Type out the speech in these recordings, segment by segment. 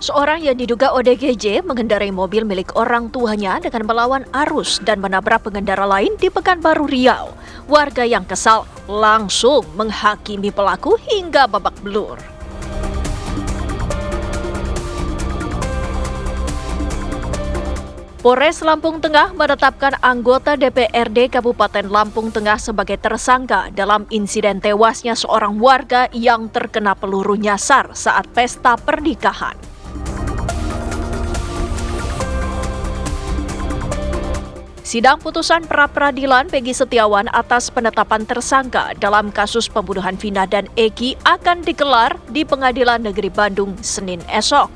Seorang yang diduga ODGJ mengendarai mobil milik orang tuanya dengan melawan arus dan menabrak pengendara lain di Pekanbaru Riau. Warga yang kesal langsung menghakimi pelaku hingga babak belur. Polres Lampung Tengah menetapkan anggota DPRD Kabupaten Lampung Tengah sebagai tersangka dalam insiden tewasnya seorang warga yang terkena peluru nyasar saat pesta pernikahan. Sidang putusan pra-peradilan Peggy Setiawan atas penetapan tersangka dalam kasus pembunuhan Vina dan Eki akan digelar di Pengadilan Negeri Bandung Senin esok.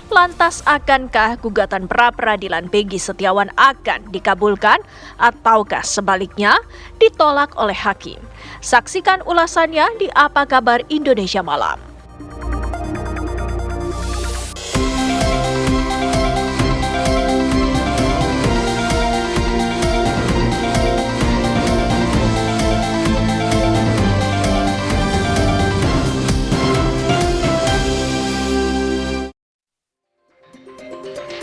Lantas akankah gugatan pra-peradilan Peggy Setiawan akan dikabulkan ataukah sebaliknya ditolak oleh hakim? Saksikan ulasannya di Apa Kabar Indonesia Malam.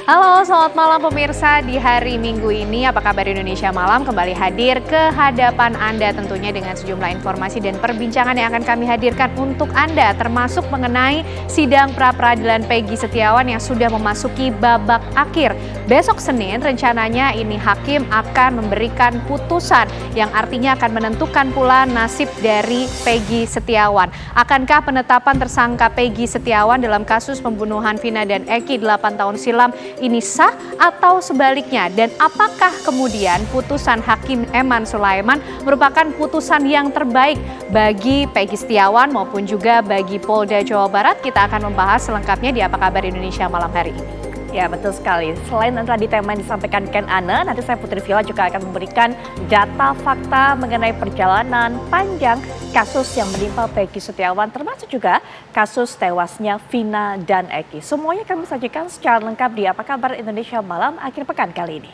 Halo, selamat malam pemirsa. Di hari Minggu ini, Apa Kabar Indonesia Malam kembali hadir ke hadapan Anda tentunya dengan sejumlah informasi dan perbincangan yang akan kami hadirkan untuk Anda, termasuk mengenai sidang pra-peradilan Peggy Setiawan yang sudah memasuki babak akhir. Besok Senin rencananya ini hakim akan memberikan putusan yang artinya akan menentukan pula nasib dari Peggy Setiawan. Akankah penetapan tersangka Peggy Setiawan dalam kasus pembunuhan Vina dan Eki 8 tahun silam ini sah atau sebaliknya, dan apakah kemudian putusan Hakim Eman Sulaiman merupakan putusan yang terbaik bagi Peggy Setiawan maupun juga bagi Polda Jawa Barat? Kita akan membahas selengkapnya di Apa Kabar Indonesia Malam hari ini. Ya, betul sekali. Selain tadi tema yang disampaikan Ken Ana, nanti saya Putri Villa juga akan memberikan data fakta mengenai perjalanan panjang kasus yang menimpa Peggy Setiawan, termasuk juga kasus tewasnya Vina dan Eki. Semuanya kami sajikan secara lengkap di Apa Kabar Indonesia Malam akhir pekan kali ini.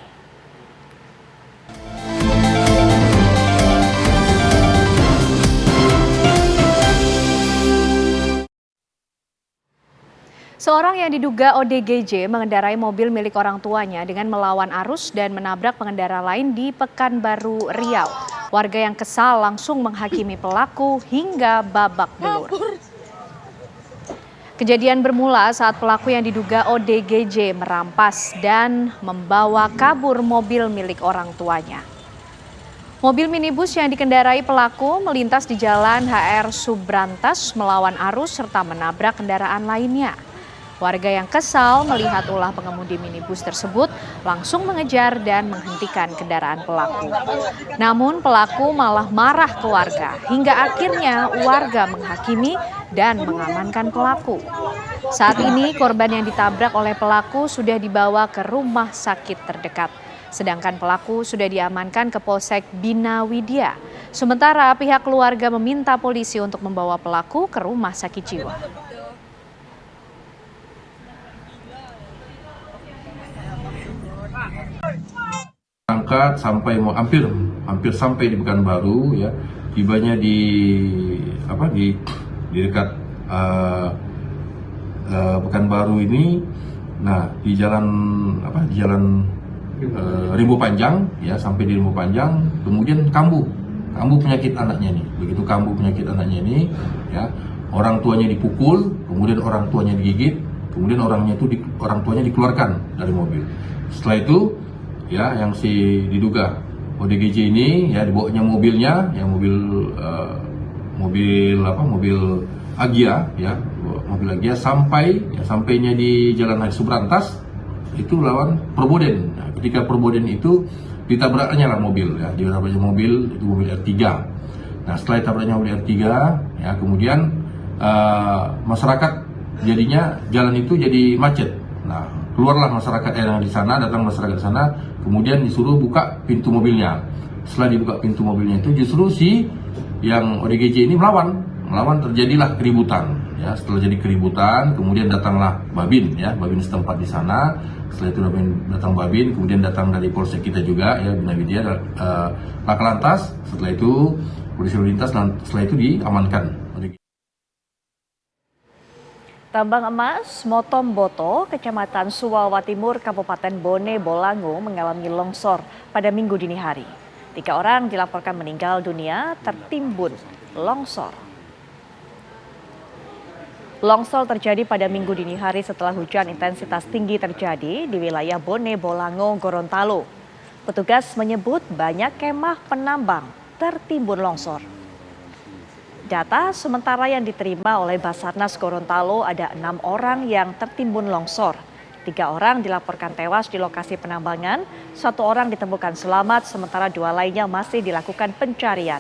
Seorang yang diduga ODGJ mengendarai mobil milik orang tuanya dengan melawan arus dan menabrak pengendara lain di Pekanbaru Riau. Warga yang kesal langsung menghakimi pelaku hingga babak belur. Kejadian bermula saat pelaku yang diduga ODGJ merampas dan membawa kabur mobil milik orang tuanya. Mobil minibus yang dikendarai pelaku melintas di jalan HR Subrantas melawan arus serta menabrak kendaraan lainnya. Warga yang kesal melihat ulah pengemudi minibus tersebut langsung mengejar dan menghentikan kendaraan pelaku. Namun pelaku malah marah ke warga hingga akhirnya warga menghakimi dan mengamankan pelaku. Saat ini korban yang ditabrak oleh pelaku sudah dibawa ke rumah sakit terdekat. Sedangkan pelaku sudah diamankan ke Polsek Bina Widya. Sementara pihak keluarga meminta polisi untuk membawa pelaku ke rumah sakit jiwa. Angkat sampai hampir sampai di Pekanbaru, ya, tibanya di dekat Pekanbaru ini. Nah, di jalan Rimbo Panjang, ya, sampai di Rimbo Panjang, kemudian kambuh penyakit anaknya nih. Begitu kambuh penyakit anaknya ini, ya, orang tuanya dipukul, kemudian orang tuanya digigit, kemudian orang tuanya dikeluarkan dari mobil. Setelah itu, ya, yang si diduga ODGJ ini, ya, dibawanya mobilnya, ya, mobil Agia, ya, mobil Agia sampainya di Jalan HR Subrantas itu lawan Perboden. Nah, ketika Perboden itu ditabraknya lah mobil, ya, ditabraknya mobil itu mobil R3. Nah, setelah ditabraknya mobil R3, ya, kemudian masyarakat jadinya jalan itu jadi macet. Nah, keluarlah masyarakat yang di sana, datang masyarakat di sana, kemudian disuruh buka pintu mobilnya. Setelah dibuka pintu mobilnya itu justru si yang ODGJ ini melawan, terjadilah keributan. Ya, setelah jadi keributan, kemudian datanglah Babin, ya, Babin setempat di sana. Setelah itu datang Babin, kemudian datang dari Polsek kita juga, ya, Bina Widya, Laka Lantas. Setelah itu polisi lalu lintas, dan setelah itu diamankan. Tambang emas Motomboto, Kecamatan Suwawa Timur, Kabupaten Bone Bolango mengalami longsor pada Minggu dini hari. 3 orang dilaporkan meninggal dunia tertimbun longsor. Longsor terjadi pada Minggu dini hari setelah hujan intensitas tinggi terjadi di wilayah Bone Bolango, Gorontalo. Petugas menyebut banyak kemah penambang tertimbun longsor. Data sementara yang diterima oleh Basarnas Gorontalo ada 6 orang yang tertimbun longsor. 3 orang dilaporkan tewas di lokasi penambangan, 1 orang ditemukan selamat, sementara 2 lainnya masih dilakukan pencarian.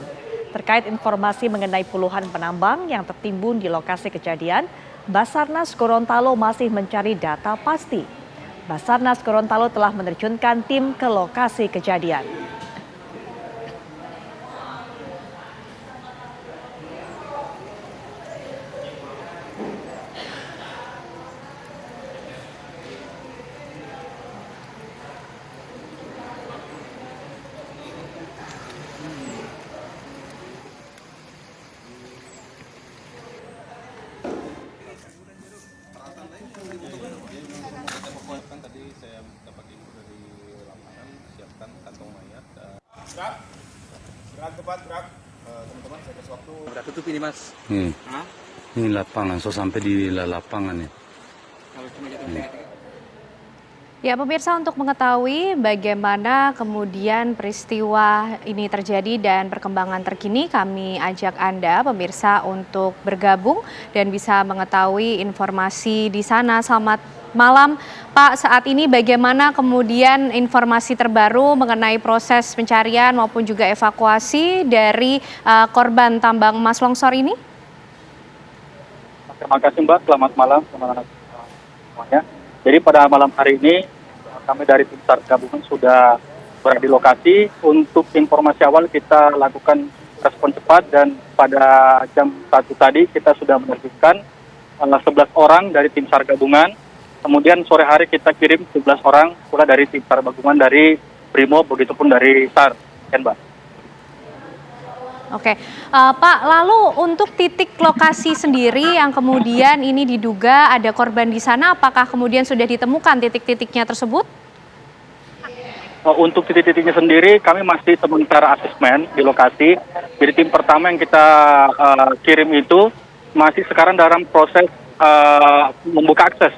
Terkait informasi mengenai puluhan penambang yang tertimbun di lokasi kejadian, Basarnas Gorontalo masih mencari data pasti. Basarnas Gorontalo telah menerjunkan tim ke lokasi kejadian. Tadi saya dapat info dari lapangan, siapkan kantong mayat. Gerak tepat, gerak. Teman-teman, saya kasih waktu. Udah tutup ini mas. Ini lapangan, so sampai di lapangan ya. Kalau cuma jatuh Ya, pemirsa, untuk mengetahui bagaimana kemudian peristiwa ini terjadi dan perkembangan terkini, kami ajak Anda, pemirsa, untuk bergabung dan bisa mengetahui informasi di sana. Selamat malam, Pak. Saat ini bagaimana kemudian informasi terbaru mengenai proses pencarian maupun juga evakuasi dari korban tambang emas longsor ini? Terima kasih Mbak, selamat malam semuanya. Jadi pada malam hari ini kami dari tim SAR gabungan sudah berada di lokasi. Untuk informasi awal kita lakukan respon cepat dan pada jam 1 tadi kita sudah menerjunkan 11 orang dari tim SAR gabungan. Kemudian sore hari kita kirim 11 orang pula dari tim SAR gabungan dari Brimob, begitupun dari SAR, Mbak. Oke, Pak, lalu untuk titik lokasi sendiri yang kemudian ini diduga ada korban di sana, apakah kemudian sudah ditemukan titik-titiknya tersebut? Untuk titik-titiknya sendiri kami masih sementara asesmen di lokasi. Jadi tim pertama yang kita kirim itu masih sekarang dalam proses membuka akses.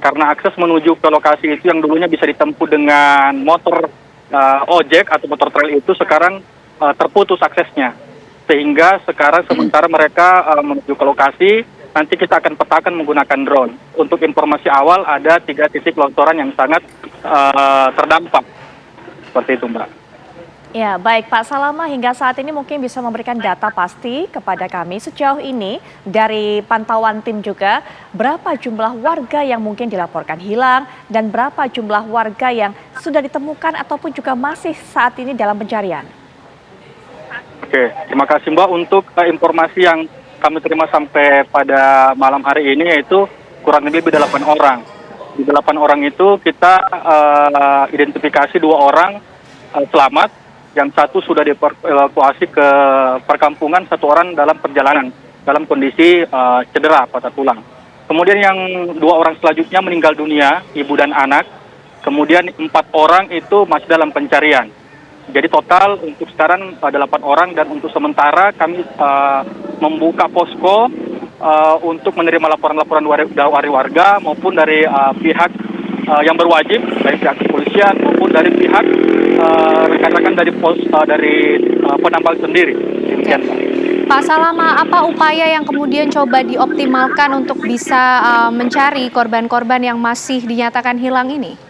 Karena akses menuju ke lokasi itu yang dulunya bisa ditempuh dengan motor ojek atau motor trail itu sekarang terputus aksesnya. Sehingga sekarang sementara mereka menuju ke lokasi, nanti kita akan petakan menggunakan drone. Untuk informasi awal ada 3 titik longsoran yang sangat terdampak. Seperti itu, Mbak. Ya, baik Pak Salama, hingga saat ini mungkin bisa memberikan data pasti kepada kami sejauh ini dari pantauan tim juga, berapa jumlah warga yang mungkin dilaporkan hilang dan berapa jumlah warga yang sudah ditemukan ataupun juga masih saat ini dalam pencarian? Oke, terima kasih Mbak. Untuk informasi yang kami terima sampai pada malam hari ini yaitu kurang lebih 8 orang. Di 8 orang itu kita identifikasi 2 orang selamat, yang 1 sudah dievakuasi ke perkampungan, 1 orang dalam perjalanan dalam kondisi cedera patah tulang. Kemudian yang 2 orang selanjutnya meninggal dunia, ibu dan anak. Kemudian 4 orang itu masih dalam pencarian. Jadi total untuk sekarang 8 orang dan untuk sementara kami membuka posko untuk menerima laporan-laporan dari warga maupun dari pihak yang berwajib, dari pihak kepolisian maupun dari pihak rekan-rekan dari penambang sendiri. Demikian, Pak. Pak Salama, apa upaya yang kemudian coba dioptimalkan untuk bisa mencari korban-korban yang masih dinyatakan hilang ini?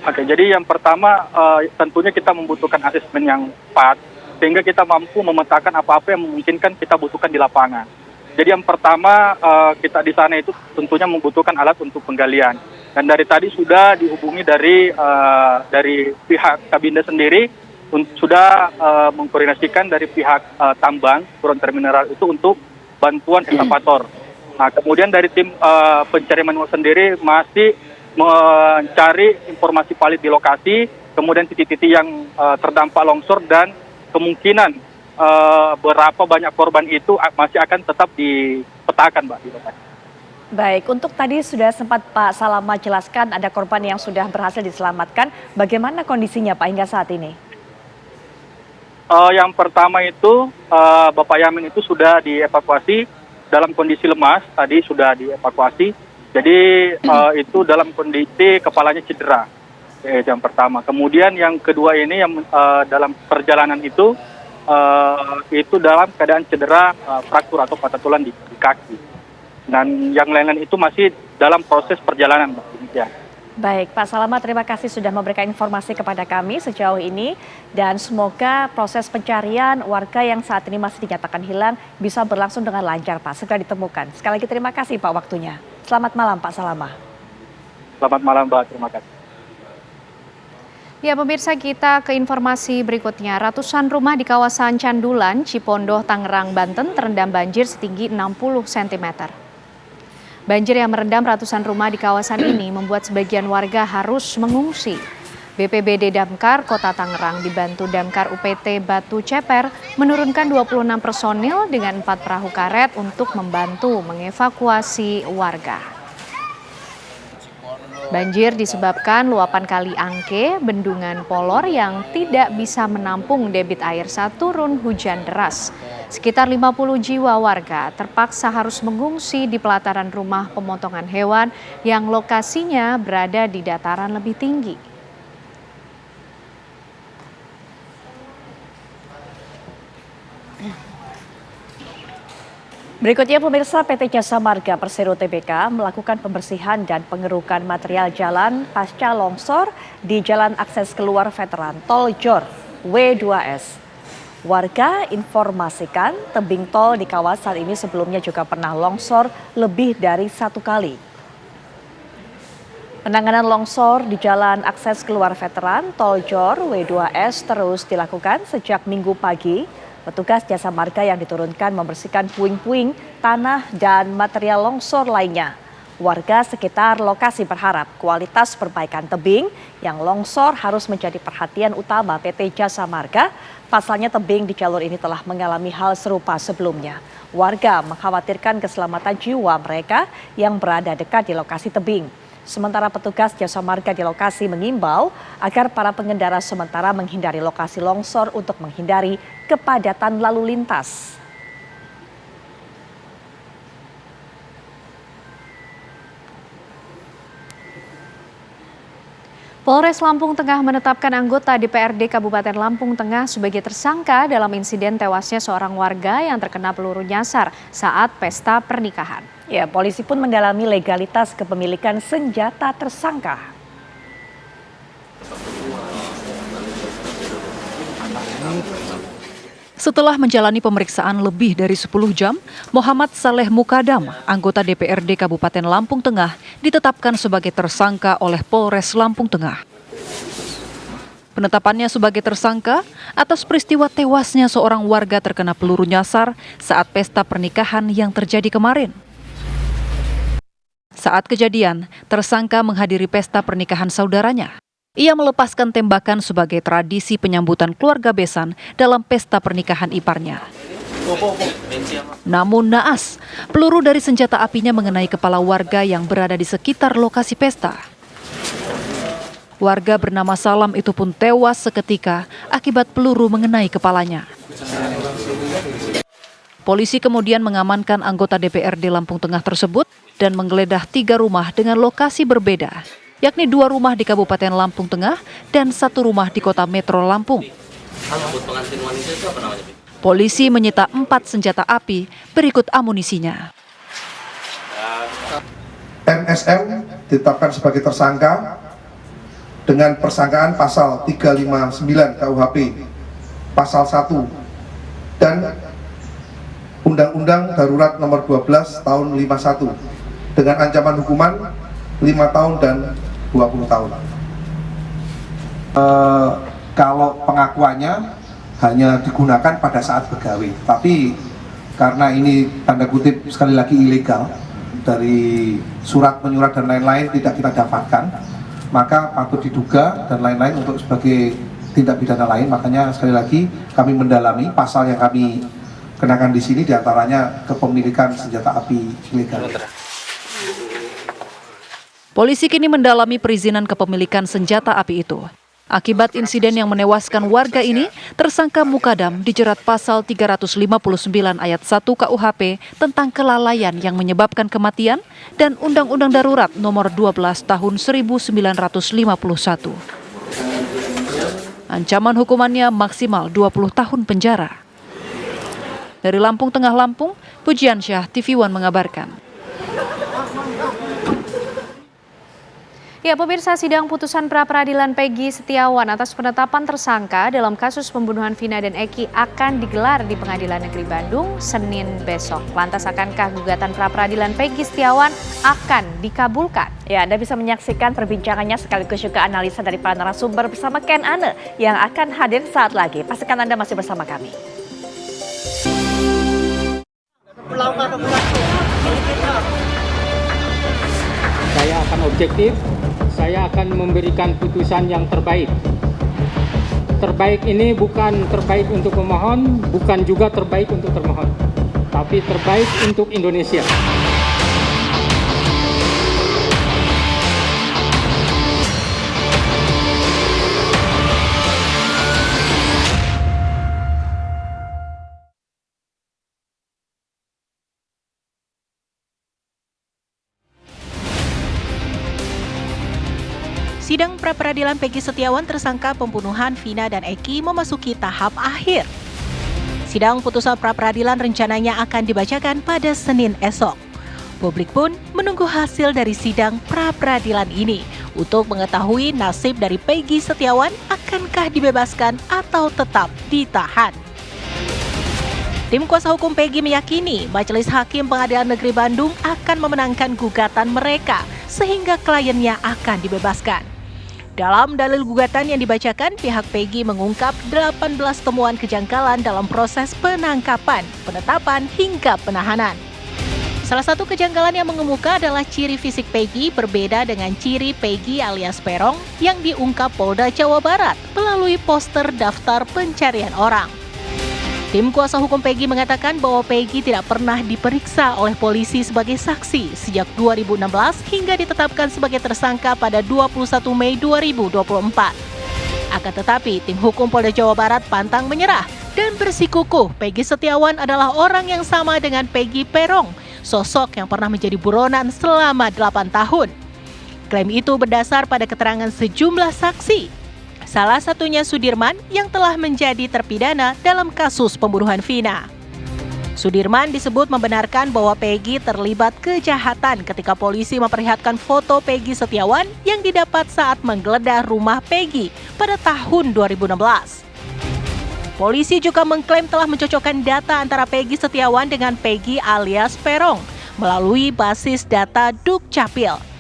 Oke, jadi yang pertama tentunya kita membutuhkan asesmen yang tepat sehingga kita mampu memetakan apa-apa yang memungkinkan kita butuhkan di lapangan. Jadi yang pertama kita di sana itu tentunya membutuhkan alat untuk penggalian. Dan dari tadi sudah dihubungi dari pihak Kabinda sendiri sudah mengkoordinasikan dari pihak tambang Gorontalo Mineral itu untuk bantuan eskavator. Nah, kemudian dari tim pencarian manual sendiri masih mencari informasi valid di lokasi, kemudian titik-titik yang terdampak longsor dan kemungkinan berapa banyak korban itu masih akan tetap dipetakan, Mbak, di lokasi. Baik, untuk tadi sudah sempat Pak Salama jelaskan ada korban yang sudah berhasil diselamatkan. Bagaimana kondisinya Pak hingga saat ini? Yang pertama itu Bapak Yamin itu sudah dievakuasi dalam kondisi lemas, tadi sudah dievakuasi. Jadi itu dalam kondisi kepalanya cedera. Yang pertama. Kemudian yang kedua ini yang dalam perjalanan itu dalam keadaan cedera fraktur atau patah tulang di kaki. Dan yang lain-lain itu masih dalam proses perjalanan, Mbak. Demikian. Baik, Pak Salama, terima kasih sudah memberikan informasi kepada kami sejauh ini. Dan semoga proses pencarian warga yang saat ini masih dinyatakan hilang bisa berlangsung dengan lancar, Pak. Segera ditemukan. Sekali lagi terima kasih, Pak, waktunya. Selamat malam, Pak Salama. Selamat malam, Mbak. Terima kasih. Ya pemirsa, kita ke informasi berikutnya. Ratusan rumah di kawasan Candulan, Cipondoh, Tangerang, Banten terendam banjir setinggi 60 cm. Banjir yang merendam ratusan rumah di kawasan ini membuat sebagian warga harus mengungsi. BPBD Damkar Kota Tangerang dibantu Damkar UPT Batu Ceper menurunkan 26 personil dengan 4 perahu karet untuk membantu mengevakuasi warga. Banjir disebabkan luapan Kali Angke, Bendungan Polor yang tidak bisa menampung debit air saat turun hujan deras. Sekitar 50 jiwa warga terpaksa harus mengungsi di pelataran rumah pemotongan hewan yang lokasinya berada di dataran lebih tinggi. Berikutnya pemirsa, PT Jasa Marga Persero Tbk melakukan pembersihan dan pengerukan material jalan pasca longsor di jalan akses keluar veteran Tol Jor W2S. Warga informasikan tebing tol di kawasan ini sebelumnya juga pernah longsor lebih dari 1 kali. Penanganan longsor di jalan akses keluar veteran Tol Jor W2S terus dilakukan sejak Minggu pagi. Petugas Jasa Marga yang diturunkan membersihkan puing-puing, tanah, dan material longsor lainnya. Warga sekitar lokasi berharap kualitas perbaikan tebing yang longsor harus menjadi perhatian utama PT Jasa Marga. Pasalnya tebing di jalur ini telah mengalami hal serupa sebelumnya. Warga mengkhawatirkan keselamatan jiwa mereka yang berada dekat di lokasi tebing. Sementara petugas Jasa Marga di lokasi mengimbau agar para pengendara sementara menghindari lokasi longsor untuk menghindari kepadatan lalu lintas. Polres Lampung Tengah menetapkan anggota DPRD Kabupaten Lampung Tengah sebagai tersangka dalam insiden tewasnya seorang warga yang terkena peluru nyasar saat pesta pernikahan. Ya, polisi pun mendalami legalitas kepemilikan senjata tersangka. Setelah menjalani pemeriksaan lebih dari 10 jam, Muhammad Saleh Mukadam, anggota DPRD Kabupaten Lampung Tengah, ditetapkan sebagai tersangka oleh Polres Lampung Tengah. Penetapannya sebagai tersangka atas peristiwa tewasnya seorang warga terkena peluru nyasar saat pesta pernikahan yang terjadi kemarin. Saat kejadian, tersangka menghadiri pesta pernikahan saudaranya. Ia melepaskan tembakan sebagai tradisi penyambutan keluarga besan dalam pesta pernikahan iparnya. Namun naas, peluru dari senjata apinya mengenai kepala warga yang berada di sekitar lokasi pesta. Warga bernama Salam itu pun tewas seketika akibat peluru mengenai kepalanya. Polisi kemudian mengamankan anggota DPRD Lampung Tengah tersebut dan menggeledah 3 rumah dengan lokasi berbeda, yakni 2 rumah di Kabupaten Lampung Tengah dan 1 rumah di Kota Metro Lampung. Polisi menyita 4 senjata api berikut amunisinya. MSM ditetapkan sebagai tersangka dengan persangkaan pasal 359 KUHP, pasal 1, dan Undang-Undang Darurat Nomor 12 Tahun 51 dengan ancaman hukuman 5 tahun dan 20 tahun. Kalau pengakuannya hanya digunakan pada saat begawe, tapi karena ini tanda kutip sekali lagi ilegal, dari surat menyurat dan lain-lain tidak kita dapatkan, maka patut diduga dan lain-lain untuk sebagai tindak pidana lain. Makanya sekali lagi kami mendalami pasal yang kami kenakan di sini, diantaranya kepemilikan senjata api ilegal. Polisi kini mendalami perizinan kepemilikan senjata api itu. Akibat insiden yang menewaskan warga ini, tersangka Mukadam dijerat pasal 359 ayat 1 KUHP tentang kelalaian yang menyebabkan kematian dan Undang-Undang Darurat nomor 12 tahun 1951. Ancaman hukumannya maksimal 20 tahun penjara. Dari Lampung Tengah Lampung, Pujiansyah, TV One mengabarkan. Ya, pemirsa, sidang putusan pra-peradilan Peggy Setiawan atas penetapan tersangka dalam kasus pembunuhan Vina dan Eki akan digelar di Pengadilan Negeri Bandung Senin besok. Lantas, akankah gugatan pra-peradilan Peggy Setiawan akan dikabulkan? Ya, Anda bisa menyaksikan perbincangannya sekaligus juga analisa dari para narasumber bersama Ken Ane yang akan hadir saat lagi. Pastikan Anda masih bersama kami. Saya akan objektif, saya akan memberikan putusan yang terbaik. Terbaik ini bukan terbaik untuk pemohon, bukan juga terbaik untuk termohon, tapi terbaik untuk Indonesia. Sidang pra-peradilan Peggy Setiawan tersangka pembunuhan Vina dan Eki memasuki tahap akhir. Sidang putusan pra-peradilan rencananya akan dibacakan pada Senin esok. Publik pun menunggu hasil dari sidang pra-peradilan ini untuk mengetahui nasib dari Peggy Setiawan, akankah dibebaskan atau tetap ditahan. Tim kuasa hukum Peggy meyakini Majelis Hakim Pengadilan Negeri Bandung akan memenangkan gugatan mereka sehingga kliennya akan dibebaskan. Dalam dalil gugatan yang dibacakan, pihak Peggy mengungkap 18 temuan kejanggalan dalam proses penangkapan, penetapan, hingga penahanan. Salah satu kejanggalan yang mengemuka adalah ciri fisik Peggy berbeda dengan ciri Peggy alias Perong yang diungkap Polda Jawa Barat melalui poster daftar pencarian orang. Tim kuasa hukum Peggy mengatakan bahwa Peggy tidak pernah diperiksa oleh polisi sebagai saksi sejak 2016 hingga ditetapkan sebagai tersangka pada 21 Mei 2024. Akan tetapi, tim hukum Polda Jawa Barat pantang menyerah dan bersikukuh Peggy Setiawan adalah orang yang sama dengan Peggy Perong, sosok yang pernah menjadi buronan selama 8 tahun. Klaim itu berdasar pada keterangan sejumlah saksi. Salah satunya Sudirman yang telah menjadi terpidana dalam kasus pembunuhan Vina. Sudirman disebut membenarkan bahwa Peggy terlibat kejahatan ketika polisi memperlihatkan foto Peggy Setiawan yang didapat saat menggeledah rumah Peggy pada tahun 2016. Polisi juga mengklaim telah mencocokkan data antara Peggy Setiawan dengan Peggy alias Perong melalui basis data Dukcapil.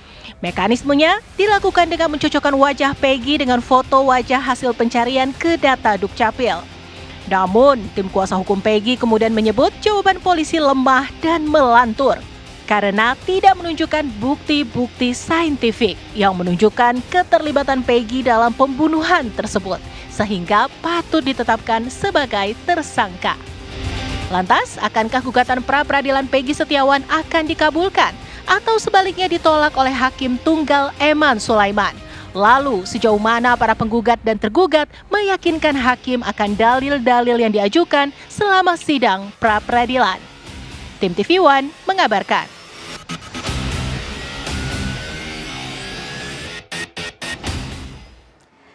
Mekanismenya dilakukan dengan mencocokkan wajah Peggy dengan foto wajah hasil pencarian ke data Dukcapil. Namun, tim kuasa hukum Peggy kemudian menyebut jawaban polisi lemah dan melantur karena tidak menunjukkan bukti-bukti saintifik yang menunjukkan keterlibatan Peggy dalam pembunuhan tersebut, sehingga patut ditetapkan sebagai tersangka. Lantas, akankah gugatan pra-peradilan Peggy Setiawan akan dikabulkan? Atau sebaliknya ditolak oleh Hakim Tunggal Eman Sulaiman? Lalu sejauh mana para penggugat dan tergugat meyakinkan hakim akan dalil-dalil yang diajukan selama sidang pra-peradilan? Tim TV One mengabarkan.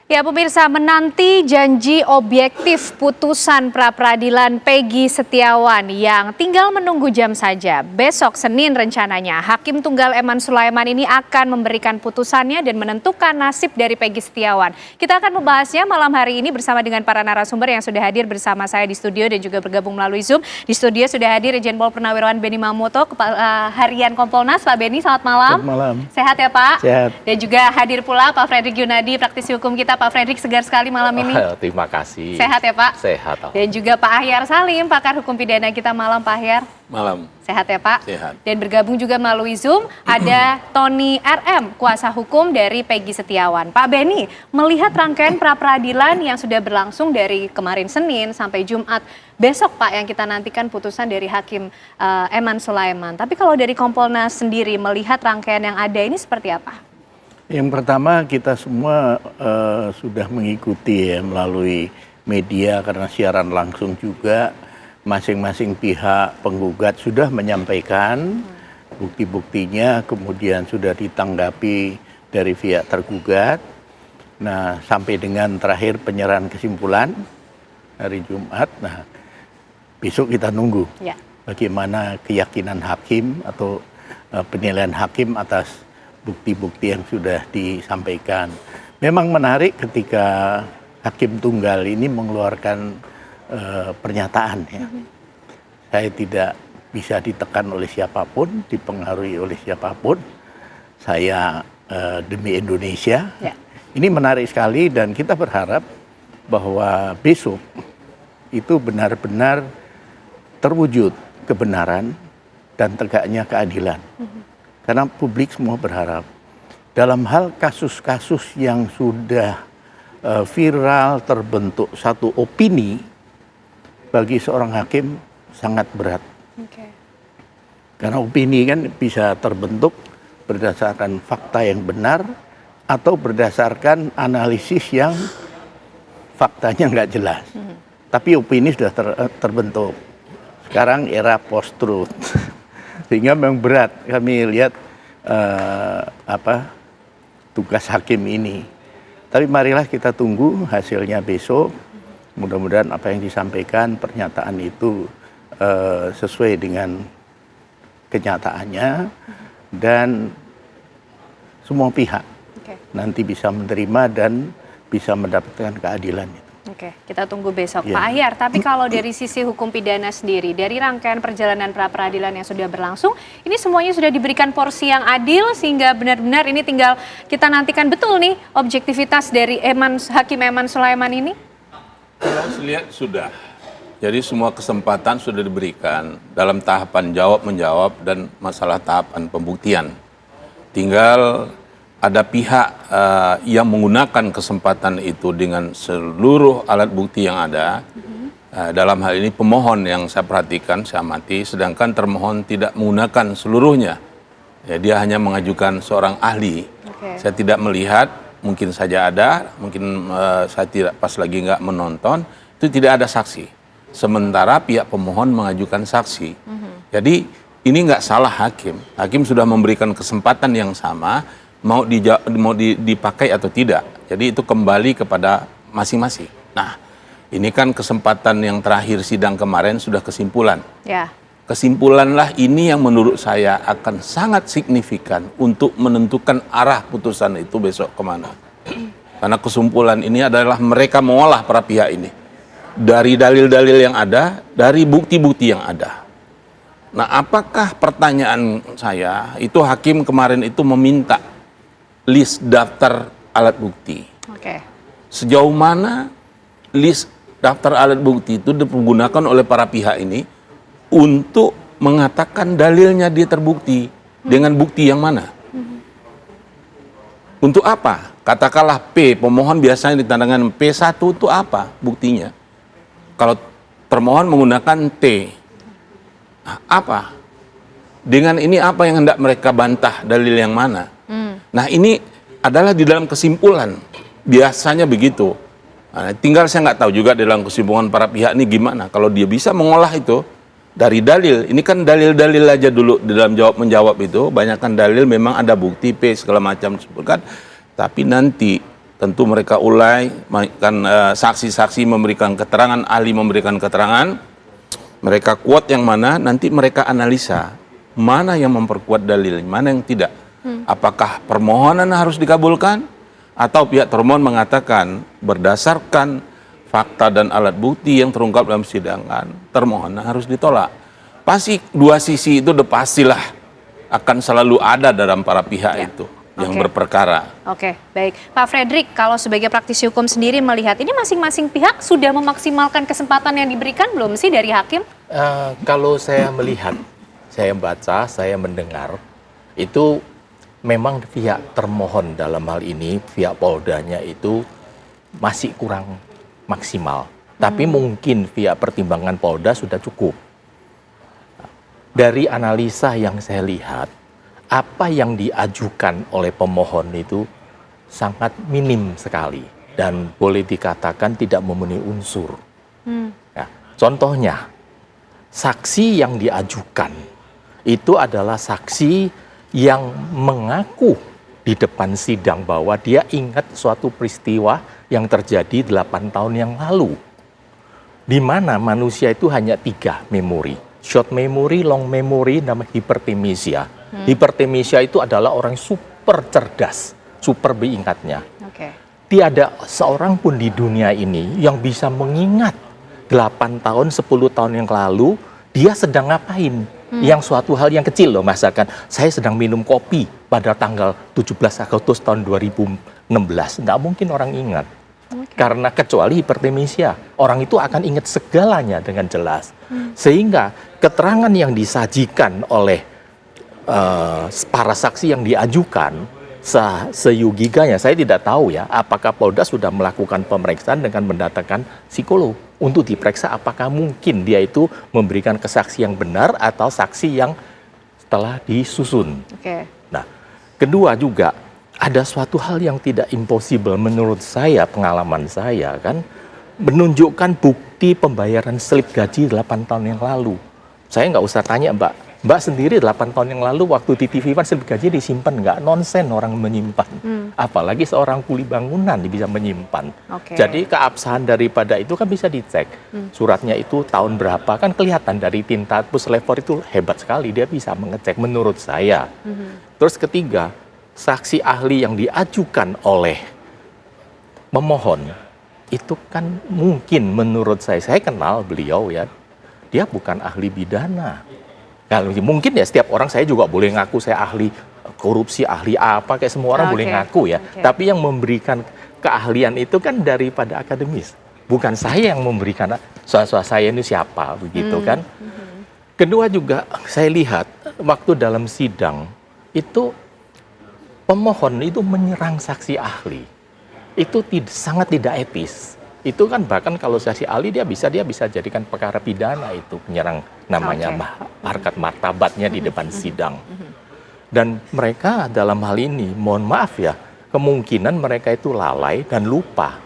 Ya, pemirsa, menanti janji objektif putusan pra-peradilan Peggy Setiawan yang tinggal menunggu jam saja. Besok Senin rencananya Hakim Tunggal Eman Sulaiman ini akan memberikan putusannya dan menentukan nasib dari Peggy Setiawan. Kita akan membahasnya malam hari ini bersama dengan para narasumber yang sudah hadir bersama saya di studio dan juga bergabung melalui Zoom. Di studio sudah hadir Irjen Pol Purnawirawan Benny Mamoto, Kepala Harian Kompolnas. Pak Benny, selamat malam. Selamat malam. Sehat ya Pak? Sehat. Dan juga hadir pula Pak Fredrik Yunadi, praktisi hukum kita. Pak Fredrik, segar sekali malam ini. Terima kasih. Sehat ya Pak? Sehat. Dan juga Pak Ahyar Salim, pakar hukum pidana kita malam. Pak Ahyar. Malam. Sehat ya Pak? Sehat. Dan bergabung juga melalui Zoom ada Tony RM, kuasa hukum dari Peggy Setiawan. Pak Benny, melihat rangkaian pra-peradilan yang sudah berlangsung dari kemarin Senin sampai Jumat, besok Pak yang kita nantikan putusan dari Hakim Eman Sulaiman. Tapi kalau dari Kompolnas sendiri melihat rangkaian yang ada ini seperti apa? Yang pertama kita semua sudah mengikuti ya melalui media karena siaran langsung juga masing-masing pihak penggugat sudah menyampaikan bukti-buktinya, kemudian sudah ditanggapi dari pihak tergugat. Nah, sampai dengan terakhir penyerahan kesimpulan hari Jumat. Nah, besok kita nunggu bagaimana keyakinan hakim atau penilaian hakim atas bukti-bukti yang sudah disampaikan. Memang menarik ketika hakim tunggal ini mengeluarkan pernyataan ya. Saya tidak bisa ditekan oleh siapapun, dipengaruhi oleh siapapun. Saya demi Indonesia. Ini menarik sekali dan kita berharap bahwa besok itu benar-benar terwujud kebenaran dan tegaknya keadilan. Karena publik semua berharap dalam hal kasus-kasus yang sudah viral, terbentuk satu opini, bagi seorang hakim sangat berat. Karena opini kan bisa terbentuk berdasarkan fakta yang benar atau berdasarkan analisis yang faktanya nggak jelas. Tapi opini sudah terbentuk. Sekarang era post-truth. Sehingga memang berat kami lihat tugas hakim ini. Tapi marilah kita tunggu hasilnya besok. Mudah-mudahan apa yang disampaikan pernyataan itu sesuai dengan kenyataannya dan semua pihak nanti bisa menerima dan bisa mendapatkan keadilan itu. Oke, kita tunggu besok Pak Ahyar. Tapi kalau dari sisi hukum pidana sendiri, dari rangkaian perjalanan pra-peradilan yang sudah berlangsung, ini semuanya sudah diberikan porsi yang adil sehingga benar-benar ini tinggal kita nantikan betul nih objektivitas dari Hakim Eman Sulaiman ini? Kalau saya lihat sudah. Jadi semua kesempatan sudah diberikan dalam tahapan jawab-menjawab dan masalah tahapan pembuktian. Tinggal ada pihak yang menggunakan kesempatan itu dengan seluruh alat bukti yang ada. Dalam hal ini pemohon yang saya perhatikan, saya amati, sedangkan termohon tidak menggunakan seluruhnya. Ya, dia hanya mengajukan seorang ahli. Saya tidak melihat, mungkin saja ada, mungkin saya tidak pas lagi nggak menonton, itu tidak ada saksi. Sementara pihak pemohon mengajukan saksi. Jadi ini nggak salah hakim. Hakim sudah memberikan kesempatan yang sama, mau dipakai atau tidak. Jadi itu kembali kepada masing-masing. Nah, ini kan kesempatan yang terakhir sidang kemarin sudah kesimpulan. Kesimpulanlah ini yang menurut saya akan sangat signifikan untuk menentukan arah putusan itu besok kemana. Karena kesimpulan ini adalah mereka mengolah para pihak ini. Dari dalil-dalil yang ada, dari bukti-bukti yang ada. Nah, apakah pertanyaan saya, itu hakim kemarin itu meminta list daftar alat bukti. Sejauh mana list daftar alat bukti itu digunakan oleh para pihak ini untuk mengatakan dalilnya dia terbukti dengan bukti yang mana? Untuk apa? Katakanlah P, pemohon biasanya ditandangkan P1 itu apa buktinya? Kalau termohon menggunakan T, apa? Dengan ini apa yang hendak mereka bantah, dalil yang mana? Nah, ini adalah di dalam kesimpulan, biasanya begitu. Nah, tinggal saya nggak tahu juga dalam kesimpulan para pihak ini gimana. Kalau dia bisa mengolah itu dari dalil, ini kan dalil-dalil aja dulu di dalam jawab-menjawab itu, banyakkan dalil memang ada bukti P segala macam disebutkan, tapi nanti tentu mereka kan saksi-saksi memberikan keterangan, ahli memberikan keterangan, mereka kuat yang mana, nanti mereka analisa mana yang memperkuat dalil, mana yang tidak. Apakah permohonan harus dikabulkan atau pihak termohon mengatakan berdasarkan fakta dan alat bukti yang terungkap dalam sidangan, termohon harus ditolak. Pasti dua sisi itu pastilah akan selalu ada dalam para pihak itu yang berperkara. Baik. Pak Fredrik, kalau sebagai praktisi hukum sendiri melihat ini masing-masing pihak sudah memaksimalkan kesempatan yang diberikan belum sih dari hakim? Kalau saya melihat, saya baca, saya mendengar, itu memang pihak termohon dalam hal ini, pihak Poldanya itu masih kurang maksimal. Tapi mungkin pihak pertimbangan Polda sudah cukup. Dari analisa yang saya lihat, apa yang diajukan oleh pemohon itu sangat minim sekali dan boleh dikatakan tidak memenuhi unsur. Ya, contohnya, saksi yang diajukan itu adalah saksi yang mengaku di depan sidang bahwa dia ingat suatu peristiwa yang terjadi 8 tahun yang lalu. Di mana manusia itu hanya 3 memori. Short memory, long memory, namanya hipertemesia. Hipertemesia itu adalah orang super cerdas, super beringatnya. Tiada seorang pun di dunia ini yang bisa mengingat 8 tahun, 10 tahun yang lalu, dia sedang ngapain. Yang suatu hal yang kecil loh, misalkan saya sedang minum kopi pada tanggal 17 Agustus tahun 2016. Nggak mungkin orang ingat. Karena kecuali hipertemesia, orang itu akan ingat segalanya dengan jelas. Sehingga keterangan yang disajikan oleh para saksi yang diajukan, seyugiganya, saya tidak tahu ya, apakah Polda sudah melakukan pemeriksaan dengan mendatangkan psikolog untuk diperiksa apakah mungkin dia itu memberikan kesaksian yang benar atau saksi yang telah disusun. Nah, kedua juga ada suatu hal yang tidak impossible menurut saya, pengalaman saya kan, menunjukkan bukti pembayaran slip gaji 8 tahun yang lalu. Saya nggak usah tanya Mbak sendiri 8 tahun yang lalu waktu di TV One slip gaji disimpan nggak? Nonsen orang menyimpan. Apalagi seorang kuli bangunan bisa menyimpan. Jadi keabsahan daripada itu kan bisa dicek. Suratnya itu tahun berapa kan kelihatan dari tinta puslever itu hebat sekali. Dia bisa mengecek menurut saya. Terus ketiga, saksi ahli yang diajukan oleh pemohon itu kan mungkin menurut saya kenal beliau ya, dia bukan ahli pidana. Nah, mungkin ya setiap orang, saya juga boleh ngaku saya ahli korupsi, ahli apa, kayak semua orang boleh ngaku ya. Tapi yang memberikan keahlian itu kan daripada akademis. Bukan saya yang memberikan, saya ini siapa, begitu kan. Kedua juga saya lihat waktu dalam sidang itu pemohon itu menyerang saksi ahli. Itu sangat tidak etis. Itu kan bahkan kalau saksi ahli dia bisa jadikan perkara pidana itu, menyerang namanya harkat martabatnya di depan sidang. Dan mereka dalam hal ini, mohon maaf ya, kemungkinan mereka itu lalai dan lupa.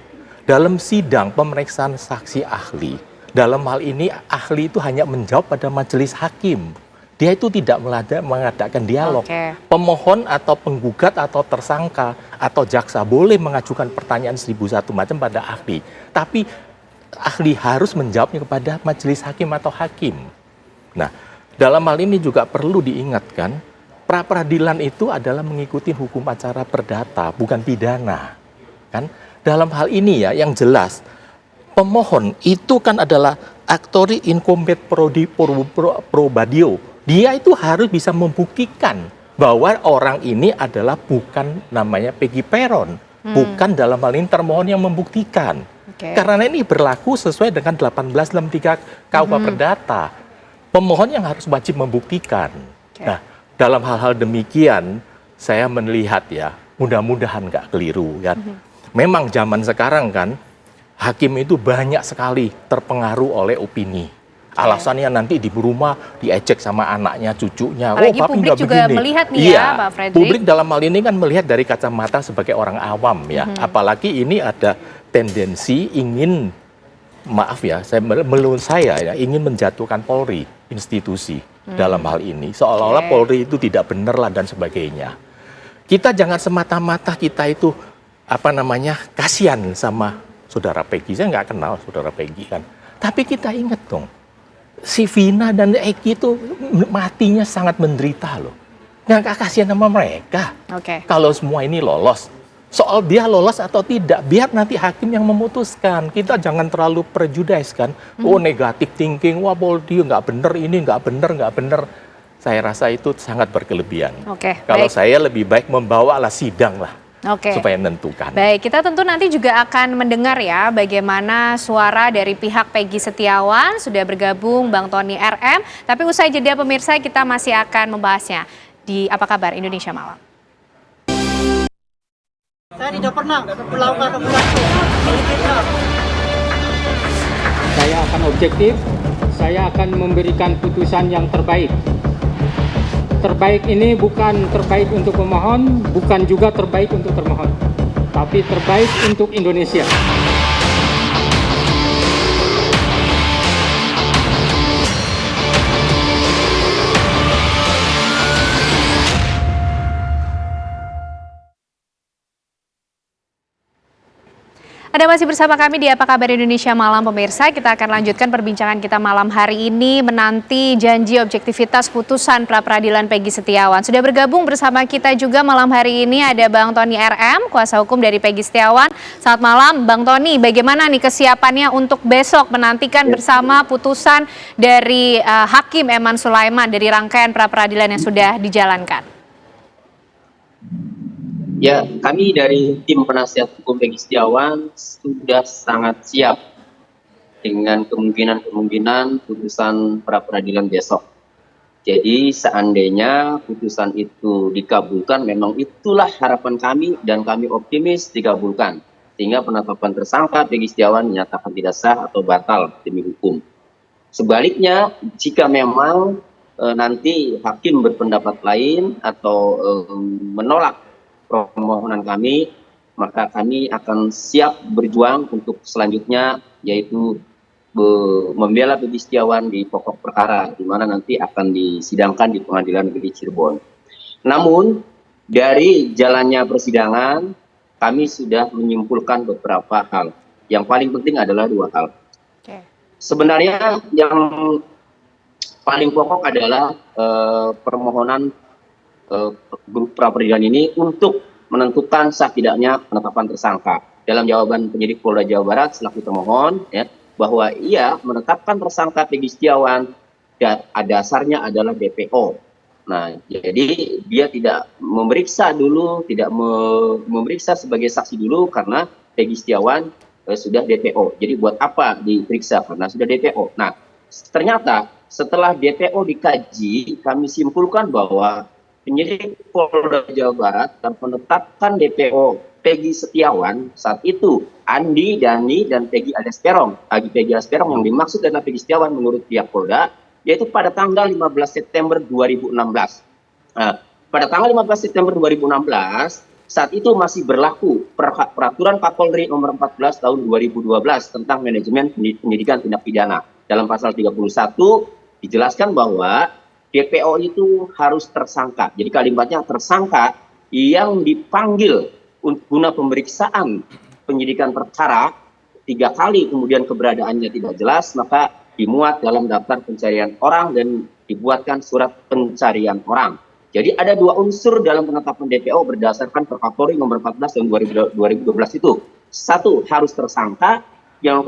Dalam sidang pemeriksaan saksi ahli, dalam hal ini ahli itu hanya menjawab pada majelis hakim. Dia itu tidak mengadakan dialog. Pemohon atau penggugat atau tersangka atau jaksa boleh mengajukan pertanyaan 1001 macam pada ahli. Tapi ahli harus menjawabnya kepada majelis hakim atau hakim. Nah, dalam hal ini juga perlu diingatkan, pra-peradilan itu adalah mengikuti hukum acara perdata, bukan pidana. Kan? Dalam hal ini ya, yang jelas, pemohon itu kan adalah actori incumbet probadio. Dia itu harus bisa membuktikan bahwa orang ini adalah bukan namanya Peggy Peron, bukan dalam hal ini termohon yang membuktikan. Karena ini berlaku sesuai dengan 1863 KUH Perdata. Pemohon yang harus wajib membuktikan. Nah, dalam hal-hal demikian, saya melihat ya, mudah-mudahan nggak keliru kan. Memang zaman sekarang kan, hakim itu banyak sekali terpengaruh oleh opini. Alasannya nanti di rumah diejek sama anaknya, cucunya. Apalagi publik juga begini. Melihat nih ya, Pak Fredrik. Publik dalam hal ini kan melihat dari kacamata sebagai orang awam ya. Apalagi ini ada tendensi ingin, maaf ya, menurut saya ya, ingin menjatuhkan Polri, institusi dalam hal ini. Seolah-olah Polri itu tidak benar lah dan sebagainya. Kita jangan semata-mata kita itu, kasihan sama saudara Peggy. Saya nggak kenal saudara Peggy kan. Tapi kita ingat dong, si Vina dan Eki itu matinya sangat menderita loh. Nggak kasihan sama mereka. Kalau semua ini lolos. Soal dia lolos atau tidak, biar nanti hakim yang memutuskan. Kita jangan terlalu prejudice kan. Oh, negatif thinking, wah Polri nggak bener ini, nggak bener. Saya rasa itu sangat berkelebihan. Kalau saya lebih baik membawa sidang lah. Supaya menentukan. Baik, kita tentu nanti juga akan mendengar ya bagaimana suara dari pihak Peggy Setiawan. Sudah bergabung Bang Tony RM. Tapi usai jeda pemirsa, kita masih akan membahasnya di Apa Kabar Indonesia Malam. Saya tidak pernah melakukan operasi. Saya akan objektif, saya akan memberikan putusan yang terbaik. Terbaik ini bukan terbaik untuk pemohon, bukan juga terbaik untuk termohon. tapi terbaik untuk Indonesia. Anda masih bersama kami di Apa Kabar Indonesia Malam, pemirsa. Kita akan lanjutkan perbincangan kita malam hari ini menanti janji objektivitas putusan pra-peradilan Peggy Setiawan. Sudah bergabung bersama kita juga malam hari ini ada Bang Tony RM, kuasa hukum dari Peggy Setiawan. Selamat malam Bang Tony, bagaimana nih kesiapannya untuk besok menantikan bersama putusan dari Hakim Eman Sulaiman dari rangkaian pra-peradilan yang sudah dijalankan? Ya, kami dari tim penasihat hukum Peggy Setiawan sudah sangat siap dengan kemungkinan putusan pra-peradilan besok. Jadi seandainya putusan itu dikabulkan, memang itulah harapan kami dan kami optimis dikabulkan. Sehingga penetapan tersangka Peggy Setiawan dinyatakan tidak sah atau batal demi hukum. Sebaliknya, jika memang nanti hakim berpendapat lain atau menolak permohonan kami, maka kami akan siap berjuang untuk selanjutnya, yaitu membela Peggy Setiawan di pokok perkara, di mana nanti akan disidangkan di Pengadilan Negeri Cirebon. Namun, dari jalannya persidangan, kami sudah menyimpulkan beberapa hal. Yang paling penting adalah dua hal. Sebenarnya yang paling pokok adalah permohonan grup pra-peradilan ini untuk menentukan sah tidaknya penetapan tersangka. Dalam jawaban penyidik Polda Jawa Barat selaku termohon, ya, bahwa ia menetapkan tersangka Peggy Setiawan dasarnya adalah DPO. Nah, jadi dia tidak memeriksa dulu, tidak memeriksa sebagai saksi dulu karena Peggy Setiawan sudah DPO. Jadi buat apa diperiksa karena sudah DPO. Nah, ternyata setelah DPO dikaji, kami simpulkan bahwa penyidik Polda Jawa Barat dan menetapkan DPO Peggy Setiawan saat itu Andi, Dani, dan Peggy alias Peron. Peggy alias Peron yang dimaksud adalah Peggy Setiawan menurut pihak Polda, yaitu pada tanggal 15 September 2016. Nah, pada tanggal 15 September 2016, saat itu masih berlaku Peraturan Kapolri nomor 14 tahun 2012 tentang manajemen penyidikan tindak pidana. Dalam pasal 31 dijelaskan bahwa DPO itu harus tersangka. Jadi kalimatnya tersangka yang dipanggil guna pemeriksaan penyidikan perkara 3 kali, kemudian keberadaannya tidak jelas, maka dimuat dalam daftar pencarian orang dan dibuatkan surat pencarian orang. Jadi ada 2 unsur dalam penetapan DPO berdasarkan Perkapolri nomor 14 tahun 2012 itu. 1, harus tersangka, yang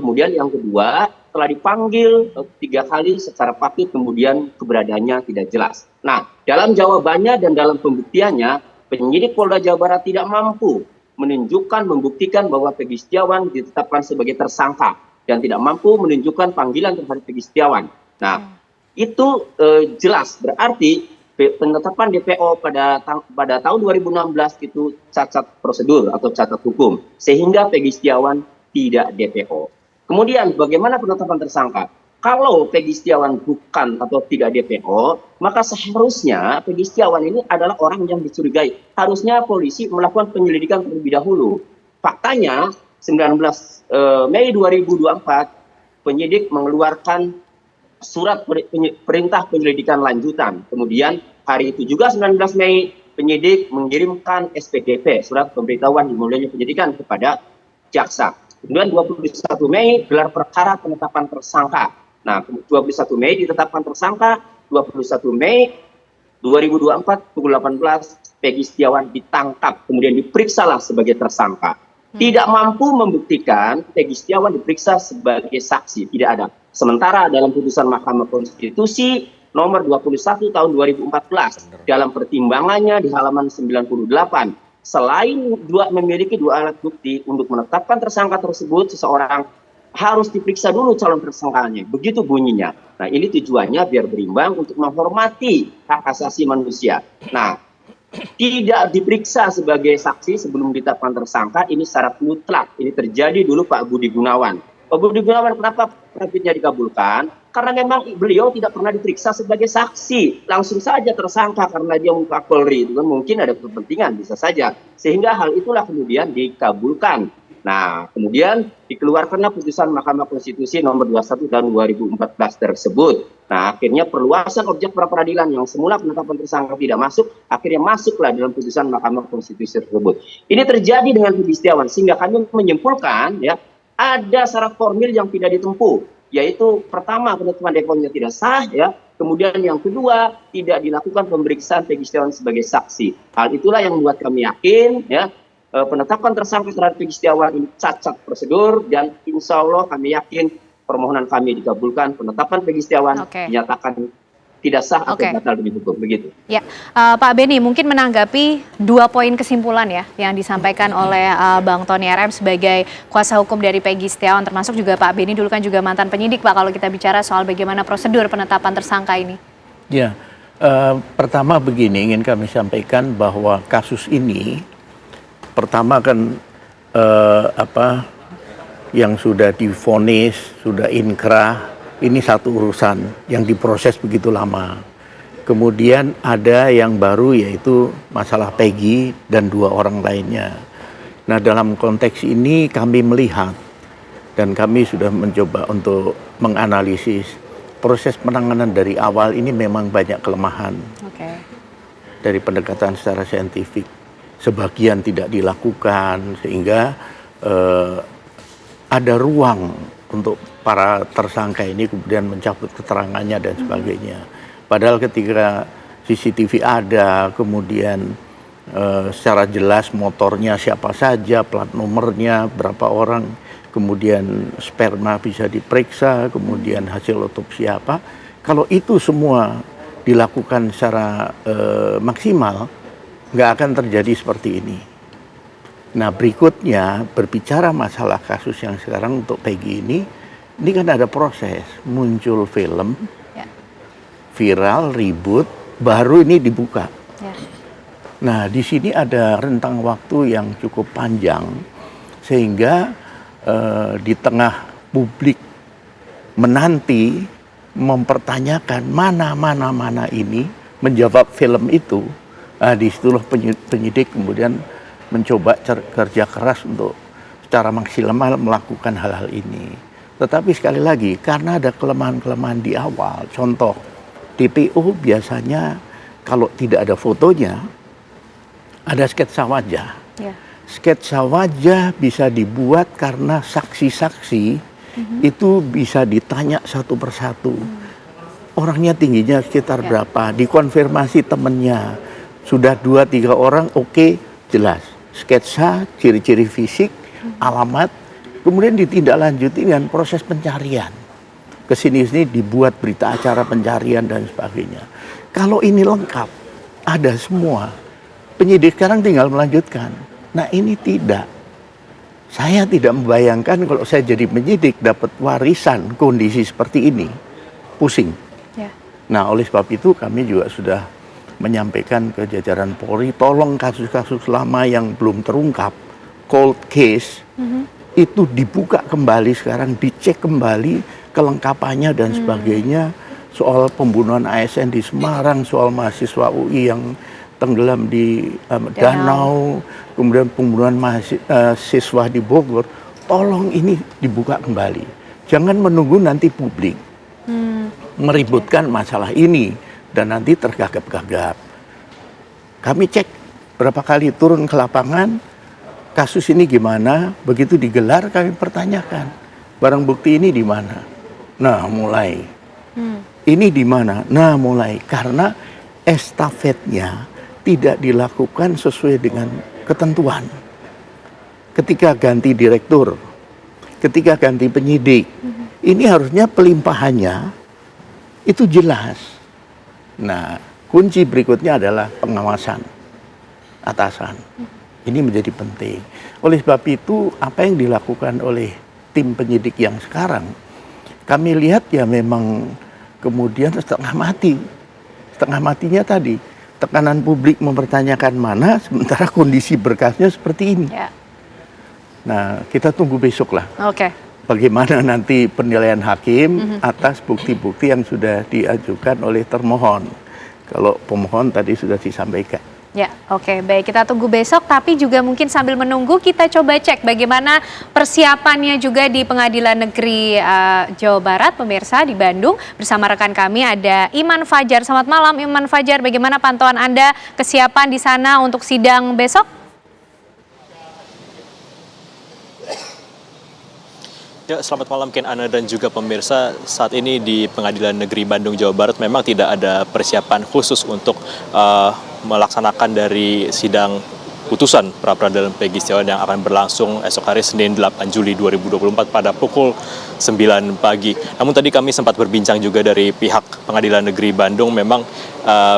kedua telah dipanggil 3 kali secara patut, kemudian keberadaannya tidak jelas. Nah, dalam jawabannya dan dalam pembuktiannya, penyidik Polda Jawa Barat tidak mampu membuktikan bahwa Peggy Setiawan ditetapkan sebagai tersangka dan tidak mampu menunjukkan panggilan terhadap Peggy Setiawan. Nah, itu jelas berarti penetapan DPO pada tahun 2016 itu cacat prosedur atau cacat hukum, sehingga Peggy Setiawan tidak DPO. Kemudian bagaimana penetapan tersangka? Kalau Peggy Setiawan bukan atau tidak DPO, maka seharusnya Peggy Setiawan ini adalah orang yang dicurigai. Harusnya polisi melakukan penyelidikan terlebih dahulu. Faktanya 19 Mei 2024 penyidik mengeluarkan surat perintah penyelidikan lanjutan. Kemudian hari itu juga 19 Mei penyidik mengirimkan SPDP, surat pemberitahuan dimulainya penyidikan, kepada jaksa. Kemudian 21 Mei gelar perkara penetapan tersangka. Nah, 21 Mei ditetapkan tersangka, 21 Mei 2024 pukul 18 Peggy Setiawan ditangkap, kemudian diperiksalah sebagai tersangka. Tidak mampu membuktikan Peggy Setiawan diperiksa sebagai saksi, tidak ada. Sementara dalam putusan Mahkamah Konstitusi nomor 21 tahun 2014 dalam pertimbangannya di halaman 98, selain memiliki 2 alat bukti untuk menetapkan tersangka tersebut, seseorang harus diperiksa dulu calon tersangkanya. Begitu bunyinya. Nah, ini tujuannya biar berimbang untuk menghormati hak asasi manusia. Nah, tidak diperiksa sebagai saksi sebelum ditetapkan tersangka, ini syarat mutlak. Ini terjadi dulu Pak Budi Gunawan. Pak Budi Gunawan, kenapa rapidnya dikabulkan? Karena memang beliau tidak pernah diperiksa sebagai saksi, langsung saja tersangka karena dia muka Polri, itu kan mungkin ada kepentingan, bisa saja. Sehingga hal itulah kemudian dikabulkan. Nah, kemudian dikeluarkanlah putusan Mahkamah Konstitusi nomor 21 tahun 2014 tersebut. Nah, akhirnya perluasan objek pra peradilan yang semula penetapan tersangka tidak masuk, akhirnya masuklah dalam putusan Mahkamah Konstitusi tersebut. Ini terjadi dengan Peggy Setiawan, sehingga kami menyimpulkan ya, ada syarat formil yang tidak ditempuh, yaitu pertama penetapan deponnya tidak sah, ya. Kemudian yang kedua tidak dilakukan pemeriksaan Peggy Setiawan sebagai saksi. Hal itulah yang membuat kami yakin, ya, penetapan tersangka terhadap Peggy Setiawan ini cacat prosedur, dan insya Allah kami yakin permohonan kami dikabulkan, penetapan Peggy Setiawan dinyatakan tidak sah atau batal demi hukum, begitu. Ya, Pak Beni mungkin menanggapi 2 poin kesimpulan ya yang disampaikan oleh Bang Tony RM sebagai kuasa hukum dari Peggy Setiawan, termasuk juga Pak Beni dulu kan juga mantan penyidik, Pak, kalau kita bicara soal bagaimana prosedur penetapan tersangka ini. Ya, pertama begini, ingin kami sampaikan bahwa kasus ini pertama kan yang sudah divonis, sudah inkrah, ini satu urusan yang diproses begitu lama. Kemudian ada yang baru, yaitu masalah Peggy dan 2 orang lainnya. Nah, dalam konteks ini kami melihat dan kami sudah mencoba untuk menganalisis proses penanganan dari awal ini memang banyak kelemahan. Dari pendekatan secara saintifik, sebagian tidak dilakukan, sehingga ada ruang untuk para tersangka ini kemudian mencabut keterangannya dan sebagainya. Padahal ketika CCTV ada, kemudian secara jelas motornya siapa saja, plat nomornya, berapa orang, kemudian sperma bisa diperiksa, kemudian hasil otopsi apa. Kalau itu semua dilakukan secara maksimal, nggak akan terjadi seperti ini. Nah, berikutnya berbicara masalah kasus yang sekarang untuk Peggy ini kan ada proses, muncul film, viral, ribut, baru ini dibuka. Nah, di sini ada rentang waktu yang cukup panjang, sehingga di tengah publik menanti, mempertanyakan mana ini, menjawab film itu, disitulah penyidik kemudian mencoba kerja keras untuk secara maksimal melakukan hal-hal ini. Tetapi sekali lagi, karena ada kelemahan-kelemahan di awal, contoh DPO biasanya kalau tidak ada fotonya, ada sketsa wajah. Sketsa wajah bisa dibuat karena saksi-saksi itu bisa ditanya satu persatu. Orangnya tingginya sekitar berapa, dikonfirmasi temennya. Sudah 2-3 orang, oke, jelas. Sketsa, ciri-ciri fisik, alamat, kemudian ditindaklanjuti dengan proses pencarian. Kesini-sini dibuat berita acara pencarian dan sebagainya. Kalau ini lengkap, ada semua, penyidik sekarang tinggal melanjutkan. Nah, ini tidak. Saya tidak membayangkan kalau saya jadi penyidik dapat warisan kondisi seperti ini. Pusing. Nah, oleh sebab itu kami juga sudah menyampaikan ke jajaran Polri, tolong kasus-kasus lama yang belum terungkap, cold case, itu dibuka kembali sekarang, dicek kembali kelengkapannya dan sebagainya. Soal pembunuhan ASN di Semarang, soal mahasiswa UI yang tenggelam di danau, kemudian pembunuhan mahasiswa di Bogor, tolong ini dibuka kembali. Jangan menunggu nanti publik meributkan masalah ini dan nanti tergagap-gagap. Kami cek berapa kali turun ke lapangan, kasus ini gimana, begitu digelar kami pertanyakan, barang bukti ini di mana? Nah, mulai. Ini di mana? Nah, mulai. Karena estafetnya tidak dilakukan sesuai dengan ketentuan. Ketika ganti direktur, ketika ganti penyidik, ini harusnya pelimpahannya itu jelas. Nah, kunci berikutnya adalah pengawasan atasan. Ini menjadi penting. Oleh sebab itu, apa yang dilakukan oleh tim penyidik yang sekarang, kami lihat ya memang kemudian setengah mati. Setengah matinya tadi, tekanan publik mempertanyakan mana, sementara kondisi berkasnya seperti ini. Nah, kita tunggu besok lah. bagaimana nanti penilaian hakim atas bukti-bukti yang sudah diajukan oleh termohon. Kalau pemohon tadi sudah disampaikan. Ya, oke, baik. Kita tunggu besok, tapi juga mungkin sambil menunggu kita coba cek bagaimana persiapannya juga di Pengadilan Negeri Jawa Barat, pemirsa di Bandung. Bersama rekan kami ada Iman Fajar. Selamat malam, Iman Fajar. Bagaimana pantauan Anda kesiapan di sana untuk sidang besok? Ya, selamat malam Ken Ana dan juga pemirsa. Saat ini di Pengadilan Negeri Bandung, Jawa Barat memang tidak ada persiapan khusus untuk melaksanakan dari sidang putusan pra-peradilan Peggy Setiawan yang akan berlangsung esok hari Senin 8 Juli 2024 pada pukul 9 pagi. Namun tadi kami sempat berbincang juga dari pihak Pengadilan Negeri Bandung, memang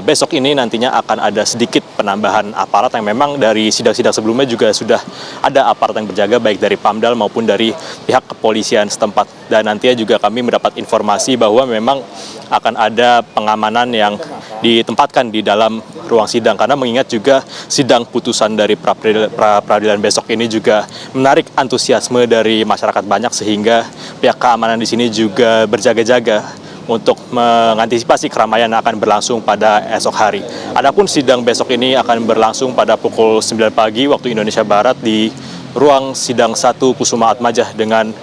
besok ini nantinya akan ada sedikit penambahan aparat yang memang dari sidang-sidang sebelumnya juga sudah ada aparat yang berjaga baik dari Pamdal maupun dari pihak kepolisian setempat. Dan nantinya juga kami mendapat informasi bahwa memang akan ada pengamanan yang ditempatkan di dalam ruang sidang, karena mengingat juga sidang putusan dari pra-peradilan besok ini juga menarik antusiasme dari masyarakat banyak, sehingga pihak keamanan di sini juga berjaga-jaga untuk mengantisipasi keramaian yang akan berlangsung pada esok hari. Adapun sidang besok ini akan berlangsung pada pukul 9 pagi waktu Indonesia Barat di ruang sidang 1 Kusuma Atmajah, dengan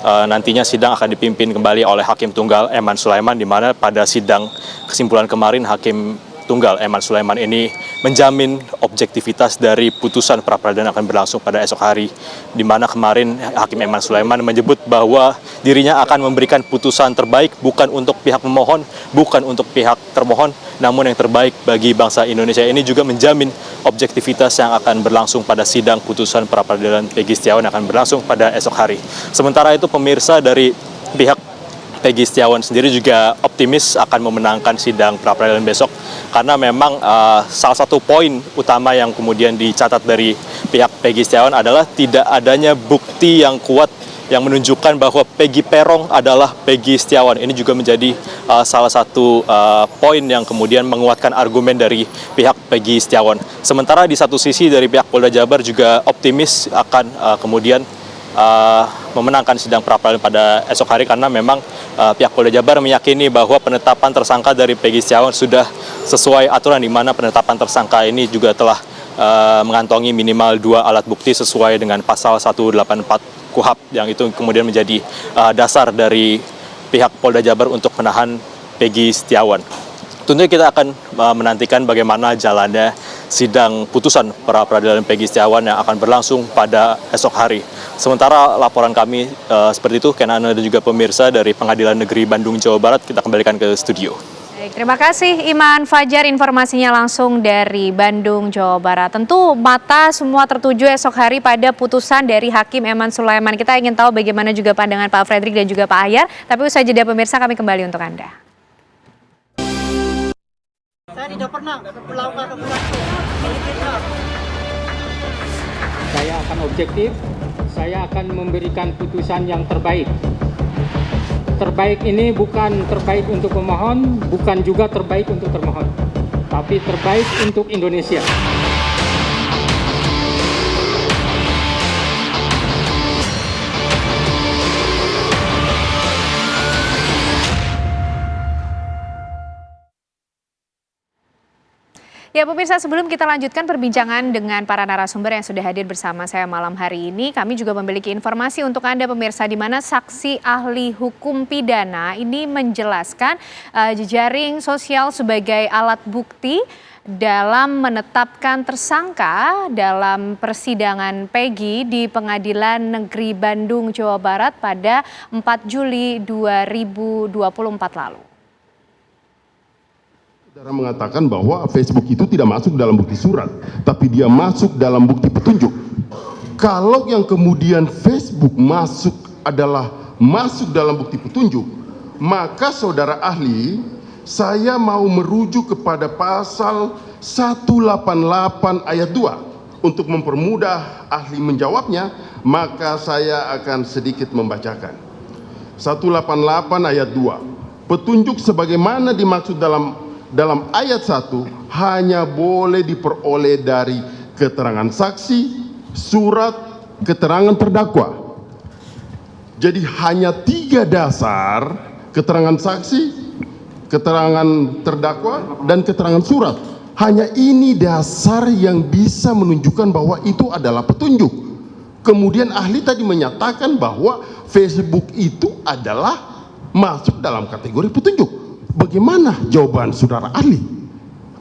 nantinya sidang akan dipimpin kembali oleh Hakim Tunggal Eman Sulaiman, di mana pada sidang kesimpulan kemarin Hakim Tunggal Eman Sulaiman ini menjamin objektivitas dari putusan pra-peradilan akan berlangsung pada esok hari, di mana kemarin Hakim Eman Sulaiman menyebut bahwa dirinya akan memberikan putusan terbaik bukan untuk pihak pemohon, bukan untuk pihak termohon, namun yang terbaik bagi bangsa Indonesia. Ini juga menjamin objektivitas yang akan berlangsung pada sidang putusan pra-peradilan Peggy Setiawan yang akan berlangsung pada esok hari. Sementara itu pemirsa, dari pihak Peggy Setiawan sendiri juga optimis akan memenangkan sidang pra-peradilan besok, karena memang salah satu poin utama yang kemudian dicatat dari pihak Peggy Setiawan adalah tidak adanya bukti yang kuat yang menunjukkan bahwa Peggy Peron adalah Peggy Setiawan. Ini juga menjadi salah satu poin yang kemudian menguatkan argumen dari pihak Peggy Setiawan. Sementara di satu sisi dari pihak Polda Jabar juga optimis akan kemudian memenangkan sidang pra-peradilan pada esok hari, karena memang pihak Polda Jabar meyakini bahwa penetapan tersangka dari Peggy Setiawan sudah sesuai aturan, di mana penetapan tersangka ini juga telah mengantongi minimal 2 alat bukti sesuai dengan pasal 184 KUHP, yang itu kemudian menjadi dasar dari pihak Polda Jabar untuk menahan Peggy Setiawan. Tentunya kita akan menantikan bagaimana jalannya sidang putusan pra-peradilan Peggy Setiawan yang akan berlangsung pada esok hari. Sementara laporan kami seperti itu, Ken Ana dan juga pemirsa dari Pengadilan Negeri Bandung, Jawa Barat, kita kembalikan ke studio. Baik, terima kasih Iman Fajar, informasinya langsung dari Bandung, Jawa Barat. Tentu mata semua tertuju esok hari pada putusan dari Hakim Eman Sulaiman. Kita ingin tahu bagaimana juga pandangan Pak Fredrik dan juga Pak Ahyar, tapi usai jeda pemirsa kami kembali untuk Anda. Saya tidak pernah melakukan operasi. Saya akan objektif, saya akan memberikan putusan yang terbaik. Terbaik ini bukan terbaik untuk pemohon, bukan juga terbaik untuk termohon, tapi terbaik untuk Indonesia. Ya pemirsa, sebelum kita lanjutkan perbincangan dengan para narasumber yang sudah hadir bersama saya malam hari ini, kami juga memiliki informasi untuk Anda pemirsa, di mana saksi ahli hukum pidana ini menjelaskan jejaring sosial sebagai alat bukti dalam menetapkan tersangka dalam persidangan Peggy di Pengadilan Negeri Bandung, Jawa Barat pada 4 Juli 2024 lalu. Saudara mengatakan bahwa Facebook itu tidak masuk dalam bukti surat, tapi dia masuk dalam bukti petunjuk. Kalau yang kemudian Facebook masuk adalah masuk dalam bukti petunjuk, maka saudara ahli, saya mau merujuk kepada pasal 188 ayat 2 untuk mempermudah ahli menjawabnya, maka saya akan sedikit membacakan. 188 ayat 2. Petunjuk sebagaimana dimaksud dalam ayat 1 hanya boleh diperoleh dari keterangan saksi, surat, keterangan terdakwa. Jadi hanya 3 dasar, keterangan saksi, keterangan terdakwa, dan keterangan surat. Hanya ini dasar yang bisa menunjukkan bahwa itu adalah petunjuk. Kemudian ahli tadi menyatakan bahwa Facebook itu adalah masuk dalam kategori petunjuk. Bagaimana jawaban saudara ahli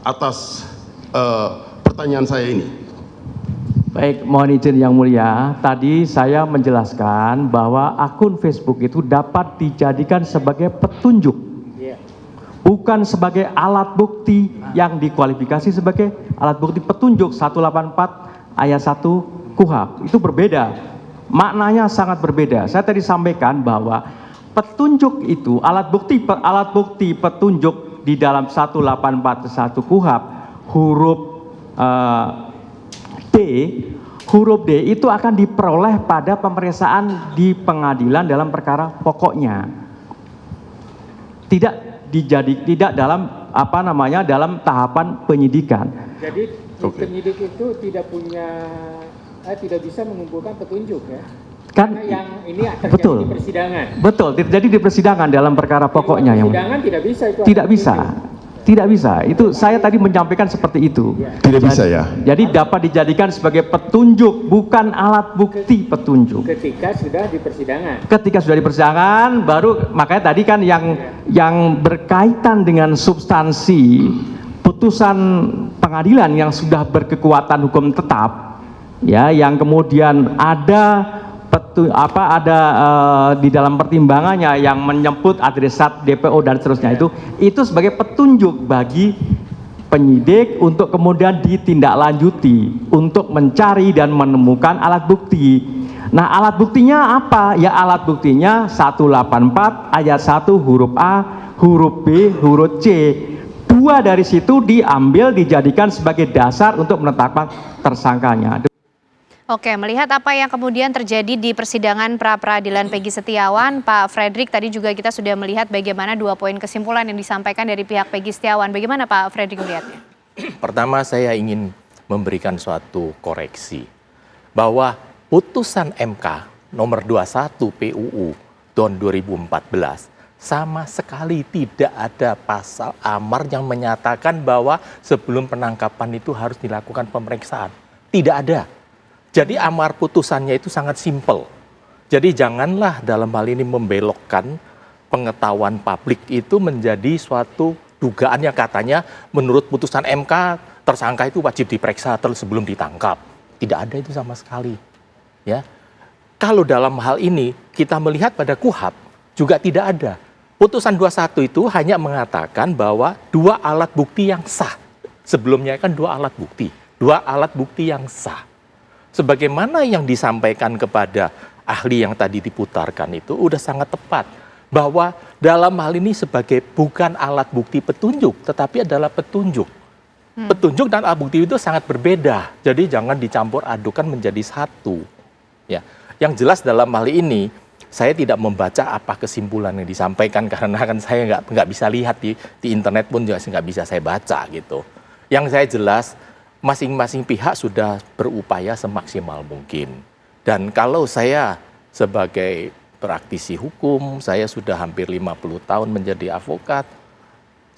atas pertanyaan saya ini? Baik, mohon izin yang mulia. Tadi saya menjelaskan bahwa akun Facebook itu dapat dijadikan sebagai petunjuk, bukan sebagai alat bukti yang dikualifikasi sebagai alat bukti petunjuk 184 ayat 1 KUHP. Itu berbeda, maknanya sangat berbeda. Saya tadi sampaikan bahwa petunjuk itu alat bukti petunjuk di dalam 184 1 KUHP huruf huruf D itu akan diperoleh pada pemeriksaan di pengadilan dalam perkara pokoknya. Tidak dalam dalam tahapan penyidikan. Jadi penyidik itu tidak bisa mengumpulkan petunjuk ya. Karena yang ini terjadi di persidangan. Betul, terjadi di persidangan dalam perkara pokoknya. Persidangan tidak bisa itu. Tidak bisa. Itu saya tadi menyampaikan seperti itu. Tidak bisa ya. Jadi dapat dijadikan sebagai petunjuk, bukan alat bukti petunjuk. Ketika sudah di persidangan. Ketika sudah di persidangan, baru makanya tadi kan yang berkaitan dengan substansi putusan pengadilan yang sudah berkekuatan hukum tetap, ya, yang kemudian ada di dalam pertimbangannya yang menyebut adresat DPO dan seterusnya itu sebagai petunjuk bagi penyidik untuk kemudian ditindaklanjuti untuk mencari dan menemukan alat bukti. Nah, alat buktinya apa? Ya, alat buktinya 184 ayat 1 huruf A, huruf B, huruf C. 2 dari situ diambil dijadikan sebagai dasar untuk menetapkan tersangkanya. Oke, melihat apa yang kemudian terjadi di persidangan pra-peradilan Peggy Setiawan, Pak Fredrik, tadi juga kita sudah melihat bagaimana 2 poin kesimpulan yang disampaikan dari pihak Peggy Setiawan. Bagaimana Pak Fredrik melihatnya? Pertama, saya ingin memberikan suatu koreksi bahwa putusan MK nomor 21 PUU tahun 2014 sama sekali tidak ada pasal amar yang menyatakan bahwa sebelum penangkapan itu harus dilakukan pemeriksaan. Tidak ada. Jadi amar putusannya itu sangat simpel. Jadi janganlah dalam hal ini membelokkan pengetahuan publik itu menjadi suatu dugaan yang katanya menurut putusan MK tersangka itu wajib diperiksa sebelum ditangkap. Tidak ada itu sama sekali. Ya. Kalau dalam hal ini kita melihat pada KUHP juga tidak ada. Putusan 21 itu hanya mengatakan bahwa 2 alat bukti yang sah. Sebelumnya kan 2 alat bukti. 2 alat bukti yang sah. Sebagaimana yang disampaikan kepada ahli yang tadi diputarkan itu udah sangat tepat. Bahwa dalam hal ini sebagai bukan alat bukti petunjuk, tetapi adalah petunjuk. Petunjuk dan alat bukti itu sangat berbeda. Jadi jangan dicampur adukan menjadi satu. Ya. Yang jelas dalam hal ini, saya tidak membaca apa kesimpulan yang disampaikan karena kan saya nggak bisa lihat di internet pun juga nggak bisa saya baca gitu. Yang saya jelas, masing-masing pihak sudah berupaya semaksimal mungkin. Dan kalau saya sebagai praktisi hukum, saya sudah hampir 50 tahun menjadi advokat,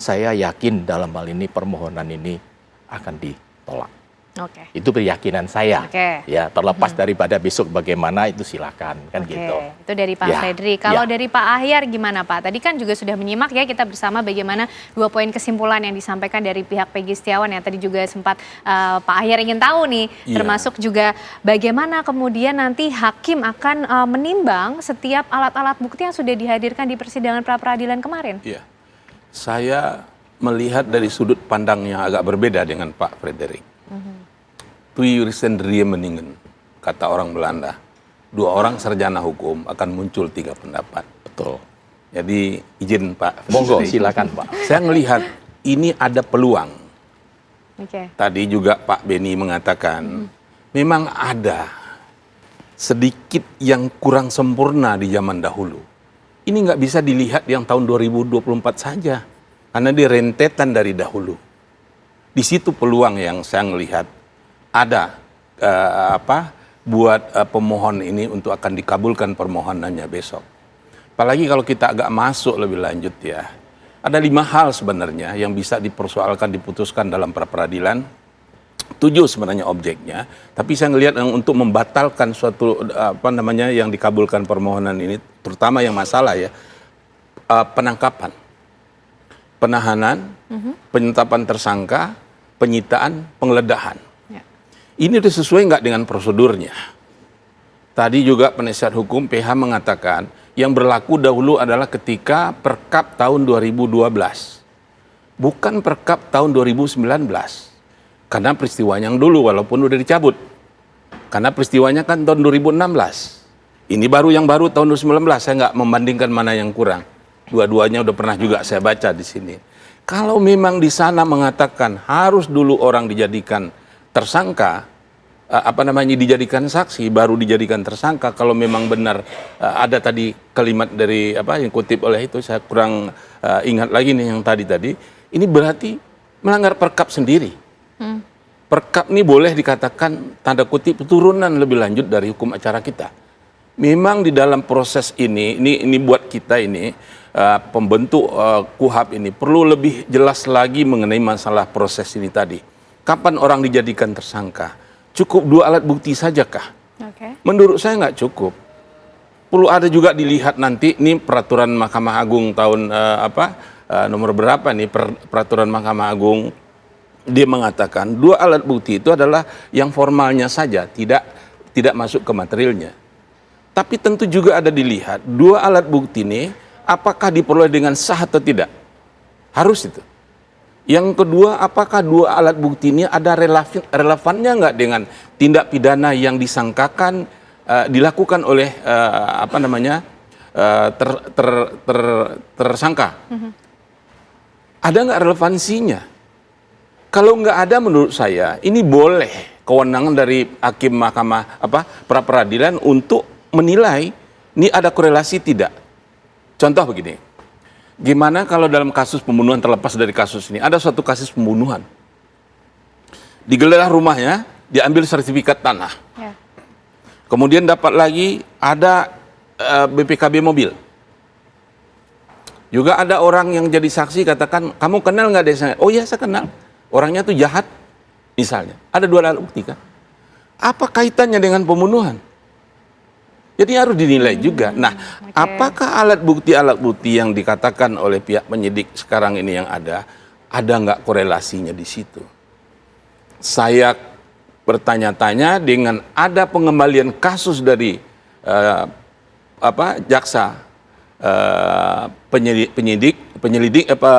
saya yakin dalam hal ini permohonan ini akan ditolak. Oke. Itu keyakinan saya. Oke. Ya, terlepas daripada besok bagaimana itu silakan kan gitu. Itu dari Pak Fredrik. Kalau dari Pak Ahyar gimana Pak? Tadi kan juga sudah menyimak ya kita bersama bagaimana 2 poin kesimpulan yang disampaikan dari pihak Peggy Setiawan yang tadi juga sempat Pak Ahyar ingin tahu nih, termasuk juga bagaimana kemudian nanti hakim akan menimbang setiap alat-alat bukti yang sudah dihadirkan di persidangan pra-peradilan kemarin. Iya. Saya melihat dari sudut pandang yang agak berbeda dengan Pak Fredrik. Meningen, kata orang Belanda. 2 orang sarjana hukum akan muncul 3 pendapat. Betul. Jadi izin Pak. Monggo silakan Pak. Saya melihat ini ada peluang. Oke. Tadi juga Pak Beni mengatakan memang ada sedikit yang kurang sempurna di zaman dahulu. Ini nggak bisa dilihat yang tahun 2024 saja karena di rentetan dari dahulu. Di situ peluang yang saya melihat ada buat pemohon ini untuk akan dikabulkan permohonannya besok. Apalagi kalau kita agak masuk lebih lanjut ya. Ada 5 hal sebenarnya yang bisa dipersoalkan, diputuskan dalam pra-peradilan. 7 sebenarnya objeknya, tapi saya ngelihat untuk membatalkan suatu yang dikabulkan permohonan ini, terutama yang masalah ya, penangkapan, penahanan, penetapan tersangka, penyitaan, penggeledahan. Ini udah sesuai nggak dengan prosedurnya? Tadi juga penasihat hukum PH mengatakan yang berlaku dahulu adalah ketika Perkap tahun 2012, bukan Perkap tahun 2019. Karena peristiwanya yang dulu walaupun udah dicabut. Karena peristiwanya kan tahun 2016. Ini yang baru tahun 2019. Saya nggak membandingkan mana yang kurang. Dua-duanya udah pernah juga saya baca di sini. Kalau memang di sana mengatakan harus dulu orang dijadikan tersangka, dijadikan saksi baru dijadikan tersangka. Kalau memang benar ada tadi kalimat dari yang kutip oleh itu, saya kurang ingat lagi nih yang tadi. Ini berarti melanggar Perkap sendiri. Perkap ini boleh dikatakan tanda kutip turunan lebih lanjut dari hukum acara kita. Memang di dalam proses ini buat kita ini pembentuk KUHAP ini perlu lebih jelas lagi mengenai masalah proses ini tadi. Kapan orang dijadikan tersangka? Cukup 2 alat bukti sajakah? Menurut saya nggak cukup. Perlu ada juga dilihat nanti ini peraturan Mahkamah Agung tahun nomor berapa nih peraturan Mahkamah Agung. Dia mengatakan 2 alat bukti itu adalah yang formalnya saja, tidak masuk ke materialnya. Tapi tentu juga ada dilihat 2 alat bukti ini apakah diperoleh dengan sah atau tidak. Harus itu. Yang kedua, apakah 2 alat bukti ini ada relevannya nggak dengan tindak pidana yang disangkakan dilakukan oleh tersangka? Ada nggak relevansinya? Kalau nggak ada, menurut saya ini boleh kewenangan dari hakim mahkamah pra peradilan untuk menilai ini ada korelasi tidak. Contoh begini. Gimana kalau dalam kasus pembunuhan, terlepas dari kasus ini, ada suatu kasus pembunuhan. Digeledah rumahnya, diambil sertifikat tanah. Kemudian dapat lagi ada BPKB mobil. Juga ada orang yang jadi saksi katakan, kamu kenal nggak desa? Oh iya, saya kenal. Orangnya tuh jahat, misalnya. Ada 2 alat bukti kan? Apa kaitannya dengan pembunuhan? Jadi harus dinilai juga. Nah, apakah alat bukti yang dikatakan oleh pihak penyidik sekarang ini yang ada nggak korelasinya di situ? Saya bertanya-tanya dengan ada pengembalian kasus dari jaksa,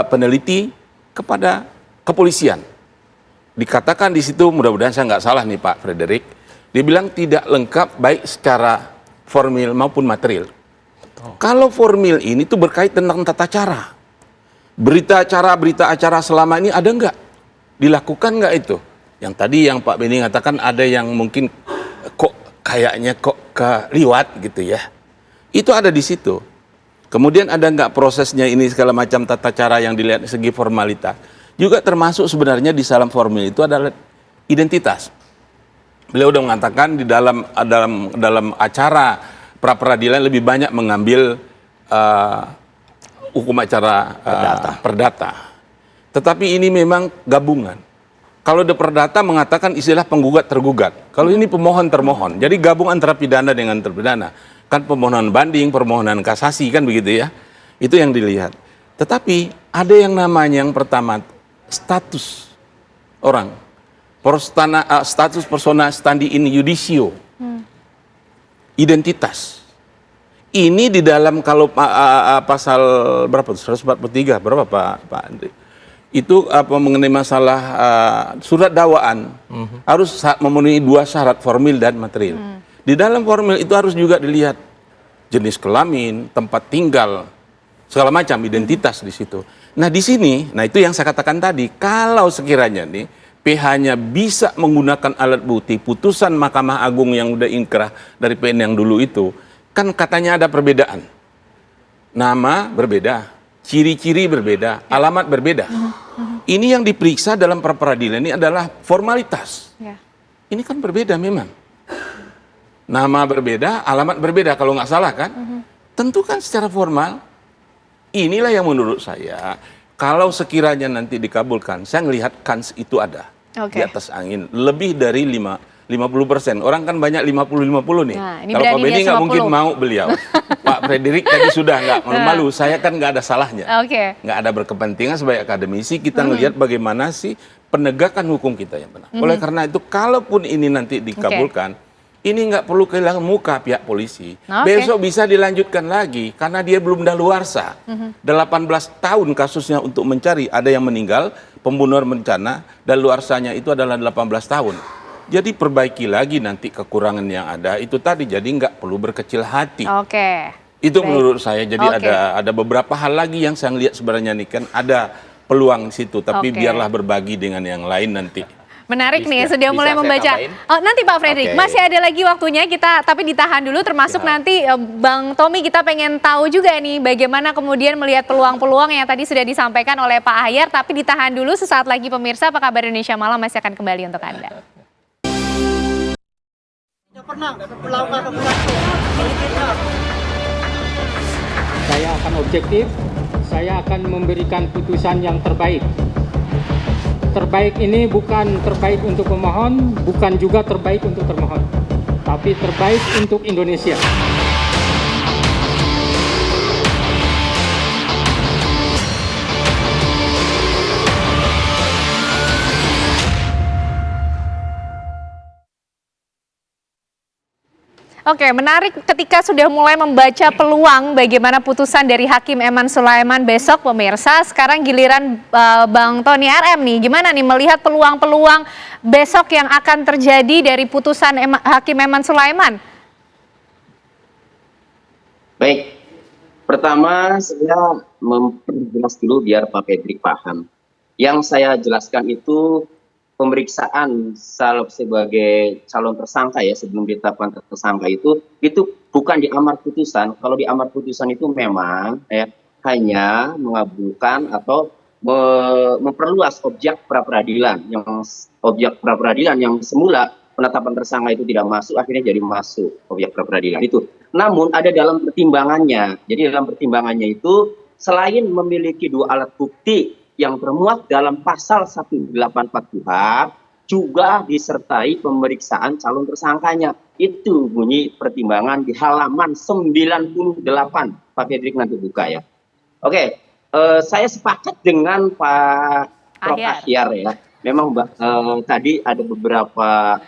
peneliti kepada kepolisian. Dikatakan di situ, mudah-mudahan saya nggak salah nih Pak Frederick, dia bilang tidak lengkap baik secara formil maupun material. Kalau formil ini tuh berkait tentang tata cara. Berita acara selama ini ada nggak? Dilakukan nggak itu? Yang tadi yang Pak Beni katakan ada yang mungkin kayaknya keliwat gitu ya. Itu ada di situ. Kemudian ada nggak prosesnya ini segala macam tata cara yang dilihat segi formalitas. Juga termasuk sebenarnya di dalam formil itu adalah identitas. Beliau sudah mengatakan di dalam acara pra peradilan lebih banyak mengambil hukum acara perdata. Tetapi ini memang gabungan. Kalau di perdata mengatakan istilah penggugat tergugat. Kalau ini pemohon termohon. Jadi gabung antara pidana dengan terpidana. Kan permohonan banding, permohonan kasasi kan begitu ya. Itu yang dilihat. Tetapi ada yang namanya yang pertama status orang. Status persona standi in judicio. Identitas. Ini di dalam kalau pasal berapa? 143 berapa Pak Andri? Itu mengenai masalah surat dakwaan harus memenuhi 2 syarat formil dan material. Di dalam formil itu harus juga dilihat jenis kelamin, tempat tinggal, segala macam identitas di situ. Nah di sini, itu yang saya katakan tadi, kalau sekiranya nih PH-nya bisa menggunakan alat bukti putusan Mahkamah Agung yang udah inkrah dari PN yang dulu itu, kan katanya ada perbedaan. Nama berbeda, ciri-ciri berbeda, alamat berbeda. Ini yang diperiksa dalam pra peradilan ini adalah formalitas. Ini kan berbeda memang. nama berbeda, alamat berbeda kalau nggak salah kan? Tentu kan secara formal, inilah yang menurut saya, kalau sekiranya nanti dikabulkan, saya melihat kans itu ada di atas angin. Lebih dari 50%. Orang kan banyak 50-50 nih. Nah, ini kalau Pak beraninya Benny nggak 50. mungkin mau beliau. Pak Frederick tadi sudah nggak malu-malu. Saya kan nggak ada salahnya. Nggak ada berkepentingan sebagai akademisi. Kita ngelihat bagaimana sih penegakan hukum kita yang benar. Oleh karena itu, kalaupun ini nanti dikabulkan, ini nggak perlu kehilangan muka pihak polisi. Besok bisa dilanjutkan lagi karena dia belum daluarsa. 18 tahun kasusnya untuk mencari, ada yang meninggal, pembunuhan berencana, daluarsanya itu adalah 18 tahun. Jadi perbaiki lagi nanti kekurangan yang ada itu tadi, jadi nggak perlu berkecil hati. Itu menurut saya. Jadi ada beberapa hal lagi yang saya lihat sebenarnya nih kan ada peluang di situ, tapi biarlah berbagi dengan yang lain nanti. Menarik nih, sudah mulai membaca. Oh, nanti Pak Frederick, masih ada lagi waktunya kita, tapi ditahan dulu. Termasuk nanti Bang Tommy, kita pengen tahu juga nih bagaimana kemudian melihat peluang-peluang yang tadi sudah disampaikan oleh Pak Ahyar. Tapi ditahan dulu, sesaat lagi pemirsa, Apa Kabar Indonesia Malam masih akan kembali untuk Anda. Saya akan objektif, saya akan memberikan putusan yang terbaik. Terbaik ini bukan terbaik untuk pemohon, bukan juga terbaik untuk termohon, tapi terbaik untuk Indonesia. Oke, menarik ketika sudah mulai membaca peluang bagaimana putusan dari Hakim Eman Sulaiman besok, pemirsa. Sekarang giliran Bang Tony RM nih, gimana nih melihat peluang-peluang besok yang akan terjadi dari putusan Hakim Eman Sulaiman? Baik, pertama saya memperjelas dulu biar Pak Frederick paham. Yang saya jelaskan itu pemeriksaan sebagai calon tersangka ya, sebelum ditetapkan tersangka itu bukan di amar putusan. Kalau di amar putusan itu memang hanya mengabulkan atau memperluas objek pra-peradilan yang semula penetapan tersangka itu tidak masuk, akhirnya jadi masuk objek pra-peradilan itu. Namun ada dalam pertimbangannya. Jadi dalam pertimbangannya itu selain memiliki 2 alat bukti yang termuat dalam pasal 184 KUHP juga disertai pemeriksaan calon tersangkanya. Itu bunyi pertimbangan di halaman 98. Pak Frederick nanti buka ya. Oke, saya sepakat dengan Pak Prof. Ahyar ya. Memang tadi ada beberapa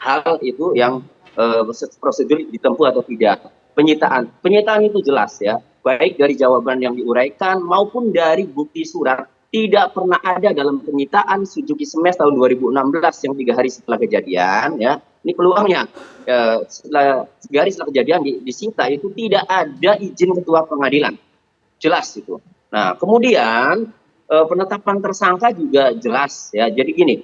hal itu yang prosedur ditempuh atau tidak. Penyitaan itu jelas ya. Baik dari jawaban yang diuraikan maupun dari bukti surat. Tidak pernah ada dalam penyitaan Suzuki Smash tahun 2016 yang 3 hari setelah kejadian ya. Ini peluangnya. 3 hari setelah kejadian disita itu tidak ada izin ketua pengadilan. Jelas itu. Nah, kemudian penetapan tersangka juga jelas ya. Jadi gini,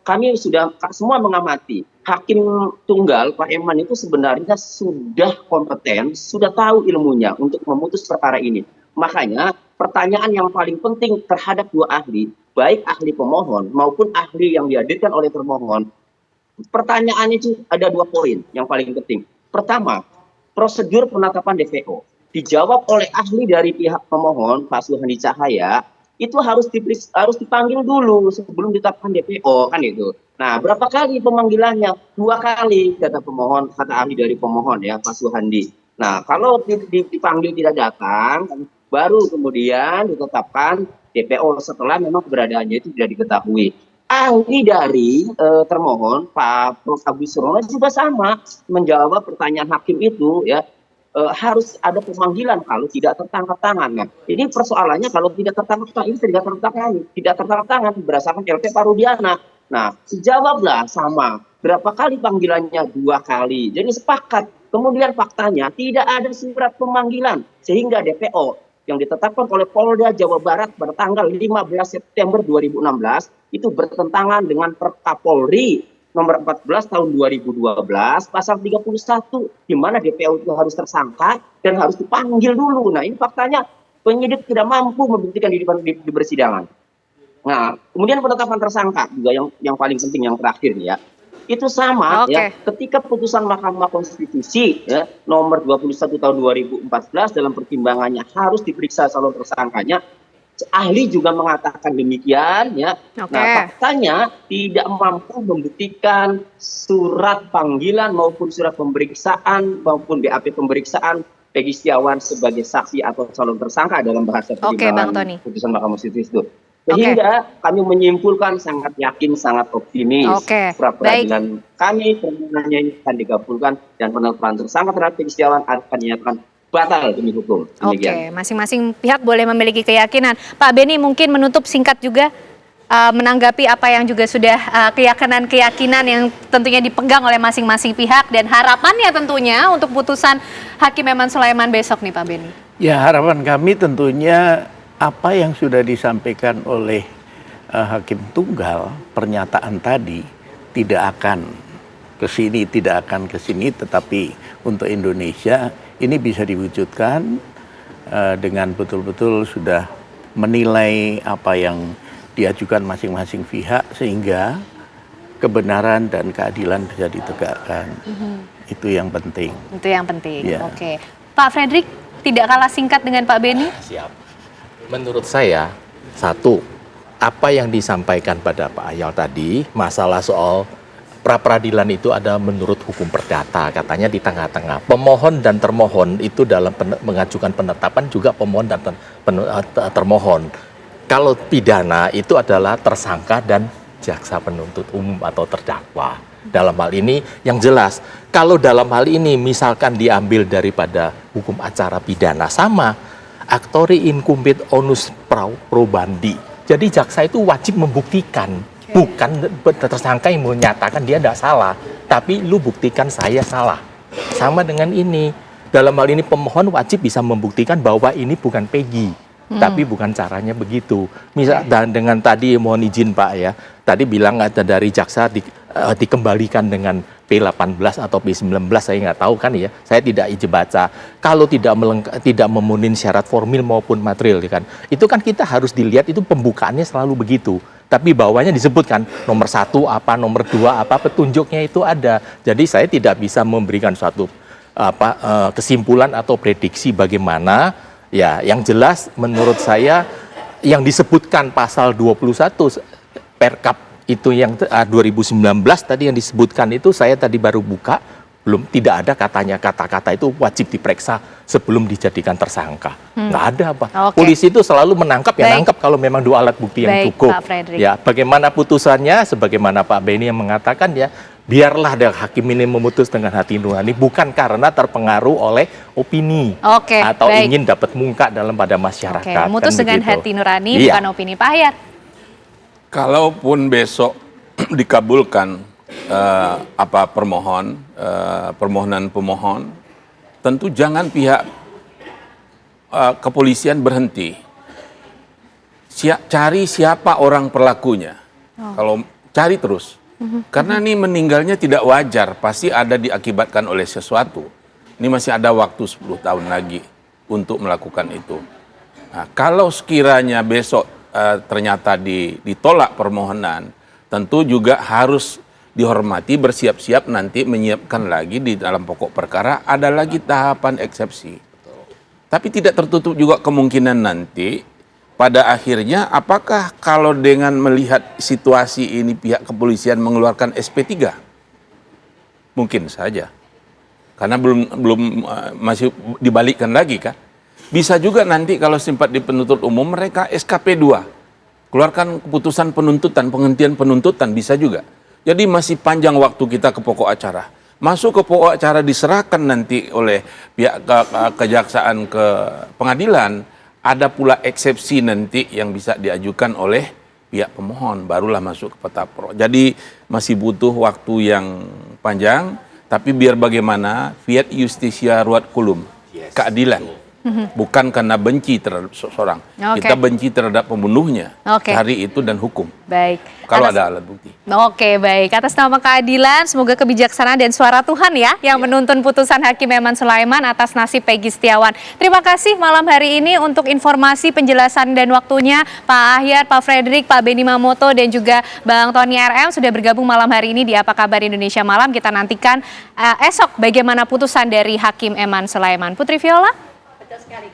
kami sudah semua mengamati Hakim Tunggal Pak Eman itu sebenarnya sudah kompeten, sudah tahu ilmunya untuk memutus perkara ini. Makanya pertanyaan yang paling penting terhadap 2 ahli, baik ahli pemohon maupun ahli yang dihadirkan oleh termohon, pertanyaannya itu ada 2 poin yang paling penting. Pertama, prosedur penetapan DPO dijawab oleh ahli dari pihak pemohon Pak Suhandi Cahaya itu harus dipanggil dulu sebelum ditetapkan DPO kan itu. Nah, berapa kali pemanggilannya? 2 kali kata pemohon, kata ahli dari pemohon ya Pak Suhandi. Nah, kalau dipanggil tidak datang, baru kemudian ditetapkan DPO setelah memang keberadaannya itu tidak diketahui. Ahli dari termohon Pak Prof. Agus Surono juga sama menjawab pertanyaan hakim itu ya, harus ada pemanggilan kalau tidak tertangkap tangan. Nah, ini persoalannya kalau tidak tertangkap tangan, ini tidak tertangkap tangan berdasarkan LP Parudiana. Nah, dijawablah sama. Berapa kali panggilannya? 2 kali. Jadi sepakat. Kemudian faktanya tidak ada surat pemanggilan sehingga DPO yang ditetapkan oleh Polda Jawa Barat pada tanggal 15 September 2016 itu bertentangan dengan Perkapolri nomor 14 tahun 2012 pasal 31 di mana DPO itu harus tersangka dan harus dipanggil dulu. Nah, ini faktanya penyidik tidak mampu membuktikan di persidangan. Nah, kemudian penetapan tersangka juga yang paling penting yang terakhir ya. Itu sama ya, ketika putusan Mahkamah Konstitusi ya, nomor 21 tahun 2014 dalam pertimbangannya harus diperiksa calon tersangkanya, ahli juga mengatakan demikian ya. Nah, faktanya tidak mampu membuktikan surat panggilan maupun surat pemeriksaan maupun BAP pemeriksaan Peggy Setiawan sebagai saksi atau calon tersangka dalam bahasa pertimbangan putusan Mahkamah Konstitusi itu. Sehingga kami menyimpulkan sangat yakin, sangat optimis pra peradilan kami permohonannya ini akan dikabulkan dan penetapan tersangka terhadap Peggy Setiawan akan dinyatakan batal demi hukum. Masing-masing pihak boleh memiliki keyakinan. Pak Beni mungkin menutup singkat juga menanggapi apa yang juga sudah keyakinan-keyakinan yang tentunya dipegang oleh masing-masing pihak dan harapannya tentunya untuk putusan Hakim Eman Sulaiman besok nih Pak Beni. Ya, harapan kami tentunya apa yang sudah disampaikan oleh Hakim Tunggal, pernyataan tadi tidak akan ke sini, tetapi untuk Indonesia ini bisa diwujudkan dengan betul-betul sudah menilai apa yang diajukan masing-masing pihak sehingga kebenaran dan keadilan bisa ditegakkan. Itu yang penting. Itu yang penting. Pak Fredrik tidak kalah singkat dengan Pak Beni? Siap. Menurut saya, satu, apa yang disampaikan pada Pak Ayal tadi, masalah soal pra-peradilan itu ada menurut hukum perdata, katanya di tengah-tengah. Pemohon dan termohon itu dalam mengajukan penetapan juga pemohon dan termohon. Kalau pidana itu adalah tersangka dan jaksa penuntut umum atau terdakwa. Dalam hal ini yang jelas, kalau dalam hal ini misalkan diambil daripada hukum acara pidana sama, actori incumbit onus probandi. Jadi jaksa itu wajib membuktikan, bukan tersangka yang menyatakan dia tidak salah, tapi lu buktikan saya salah. Sama dengan ini, dalam hal ini pemohon wajib bisa membuktikan bahwa ini bukan Peggy, tapi bukan caranya begitu. Misal dan dengan tadi mohon izin Pak ya, tadi bilang ada dari jaksa dikembalikan dengan P18 atau P19, saya nggak tahu kan ya, saya tidak izin baca. Kalau tidak memenuhi syarat formil maupun material kan, itu kan kita harus dilihat itu pembukaannya selalu begitu. Tapi bawahnya disebutkan nomor 1 apa, nomor 2 apa, petunjuknya itu ada. Jadi saya tidak bisa memberikan suatu kesimpulan atau prediksi bagaimana. Ya, yang jelas menurut saya yang disebutkan pasal 21 Perkap itu yang 2019 tadi yang disebutkan itu saya tadi baru buka, belum tidak ada katanya kata-kata itu wajib diperiksa sebelum dijadikan tersangka. Nggak ada apa. Polisi itu selalu menangkap nangkap kalau memang 2 alat bukti yang cukup. Ya, bagaimana putusannya sebagaimana Pak Beni yang mengatakan ya, biarlah hakim ini memutus dengan hati nurani, bukan karena terpengaruh oleh opini atau ingin dapat muka pada masyarakat. Memutus kan dengan begitu. hati nurani bukan opini. Pak Hayat. Kalaupun besok dikabulkan permohonan pemohon, tentu jangan pihak kepolisian berhenti. Cari siapa orang pelakunya. Kalau cari terus. Karena ini meninggalnya tidak wajar, pasti ada diakibatkan oleh sesuatu. Ini masih ada waktu 10 tahun lagi untuk melakukan itu. Nah, kalau sekiranya besok ternyata ditolak permohonan, tentu juga harus dihormati, bersiap-siap nanti menyiapkan lagi di dalam pokok perkara ada lagi tahapan eksepsi. Tapi tidak tertutup juga kemungkinan nanti pada akhirnya apakah kalau dengan melihat situasi ini pihak kepolisian mengeluarkan SP3? Mungkin saja. Karena belum masih dibalikkan lagi kan. Bisa juga nanti kalau sempat di penuntut umum mereka SKP 2. Keluarkan keputusan penuntutan, penghentian penuntutan bisa juga. Jadi masih panjang waktu kita ke pokok acara. Masuk ke pokok acara diserahkan nanti oleh pihak kejaksaan ke pengadilan, ada pula eksepsi nanti yang bisa diajukan oleh pihak pemohon, barulah masuk ke peta pro. Jadi masih butuh waktu yang panjang, tapi biar bagaimana fiat justitia ruat culum, keadilan Bukan karena benci terhadap seseorang. Oke. Kita benci terhadap pembunuhnya. Oke. Hari itu dan hukum. Baik. Kalau ada alat bukti. Oke, baik. Atas nama keadilan, semoga kebijaksanaan dan suara Tuhan ya yang menuntun putusan Hakim Eman Sulaiman atas nasib Peggy Setiawan. Terima kasih malam hari ini untuk informasi, penjelasan dan waktunya Pak Ahyar, Pak Frederick, Pak Benny Mamoto dan juga Bang Tony RM sudah bergabung malam hari ini di Apa Kabar Indonesia Malam. Kita nantikan esok bagaimana putusan dari Hakim Eman Sulaiman. Putri Viola.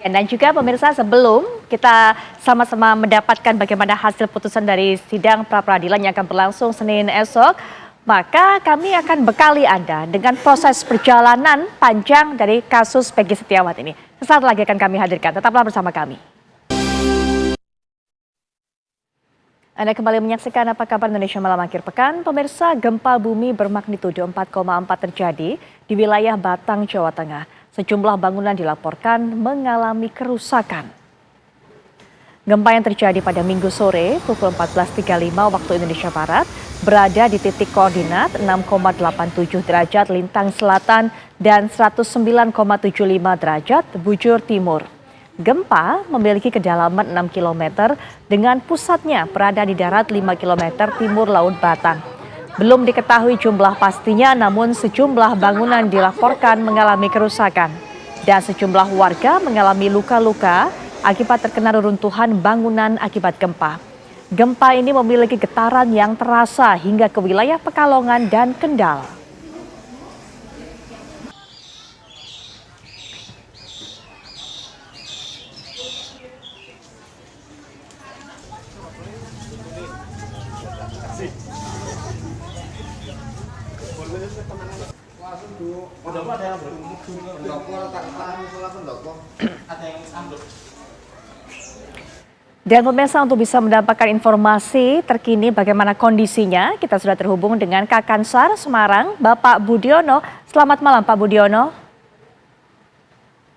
Dan juga pemirsa, sebelum kita sama-sama mendapatkan bagaimana hasil putusan dari sidang pra-peradilan yang akan berlangsung Senin esok, maka kami akan bekali Anda dengan proses perjalanan panjang dari kasus Peggy Setiawan ini. Sesaat lagi akan kami hadirkan, tetaplah bersama kami. Anda kembali menyaksikan Apa Kabar Indonesia Malam akhir pekan. Pemirsa, gempa bumi bermagnitudo 4,4 terjadi di wilayah Batang, Jawa Tengah. Sejumlah bangunan dilaporkan mengalami kerusakan. Gempa yang terjadi pada Minggu sore pukul 14.35 waktu Indonesia Barat berada di titik koordinat 6,87 derajat lintang selatan dan 109,75 derajat bujur timur. Gempa memiliki kedalaman 6 km dengan pusatnya berada di darat 5 km timur Laut Batang. Belum diketahui jumlah pastinya, namun sejumlah bangunan dilaporkan mengalami kerusakan. Dan sejumlah warga mengalami luka-luka akibat terkena reruntuhan bangunan akibat gempa. Gempa ini memiliki getaran yang terasa hingga ke wilayah Pekalongan dan Kendal. Dan pemirsa, untuk bisa mendapatkan informasi terkini bagaimana kondisinya, kita sudah terhubung dengan Kakansar Semarang, Bapak Budiono. Selamat malam Pak Budiono.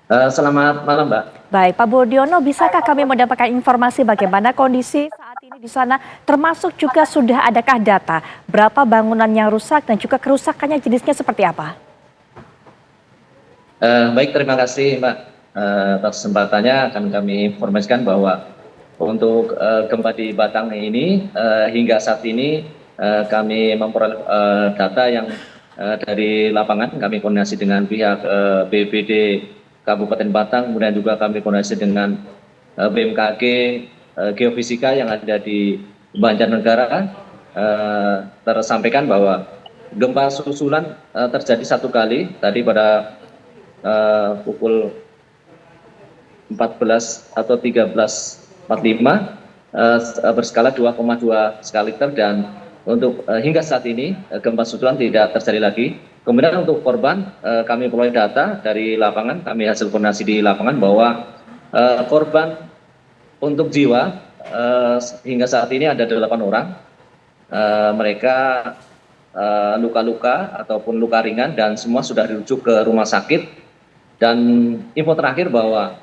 Selamat malam Mbak. Baik Pak Budiono, bisakah kami mendapatkan informasi bagaimana kondisi saat ini di sana, termasuk juga sudah adakah data berapa bangunan yang rusak dan juga kerusakannya jenisnya seperti apa? Baik, terima kasih Mbak atas kesempatannya. Akan kami informasikan bahwa untuk gempa di Batang ini hingga saat ini kami memperoleh data yang dari lapangan. Kami koordinasi dengan pihak BPBD Kabupaten Batang, kemudian juga kami koordinasi dengan BMKG Geofisika yang ada di Banjarnegara. Tersampaikan bahwa gempa susulan terjadi satu kali tadi pada pukul 14 atau 13.45 berskala 2,2 skala Richter, dan untuk hingga saat ini gempa susulan tidak terjadi lagi. Kemudian untuk korban kami peroleh data dari lapangan, kami hasil koordinasi di lapangan bahwa korban untuk jiwa hingga saat ini ada 8 orang. Mereka luka-luka ataupun luka ringan dan semua sudah dirujuk ke rumah sakit. Dan info terakhir bahwa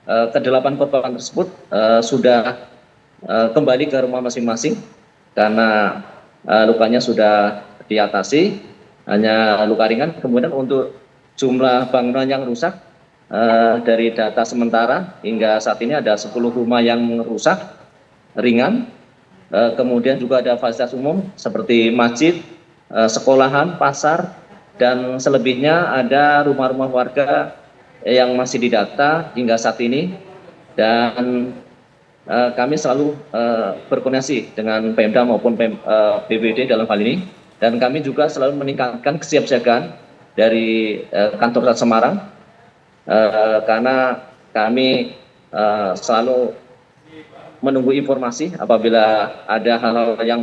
ke-8 korban tersebut sudah kembali ke rumah masing-masing karena lukanya sudah diatasi, hanya luka ringan. Kemudian untuk jumlah bangunan yang rusak dari data sementara hingga saat ini ada 10 rumah yang rusak ringan. Kemudian juga ada fasilitas umum seperti masjid, sekolahan, pasar, dan selebihnya ada rumah-rumah warga yang masih didata hingga saat ini. Dan kami selalu berkoordinasi dengan Pemda maupun BPBD dalam hal ini, dan kami juga selalu meningkatkan kesiapsiagaan dari kantor Pusat Semarang karena kami selalu menunggu informasi apabila ada hal-hal yang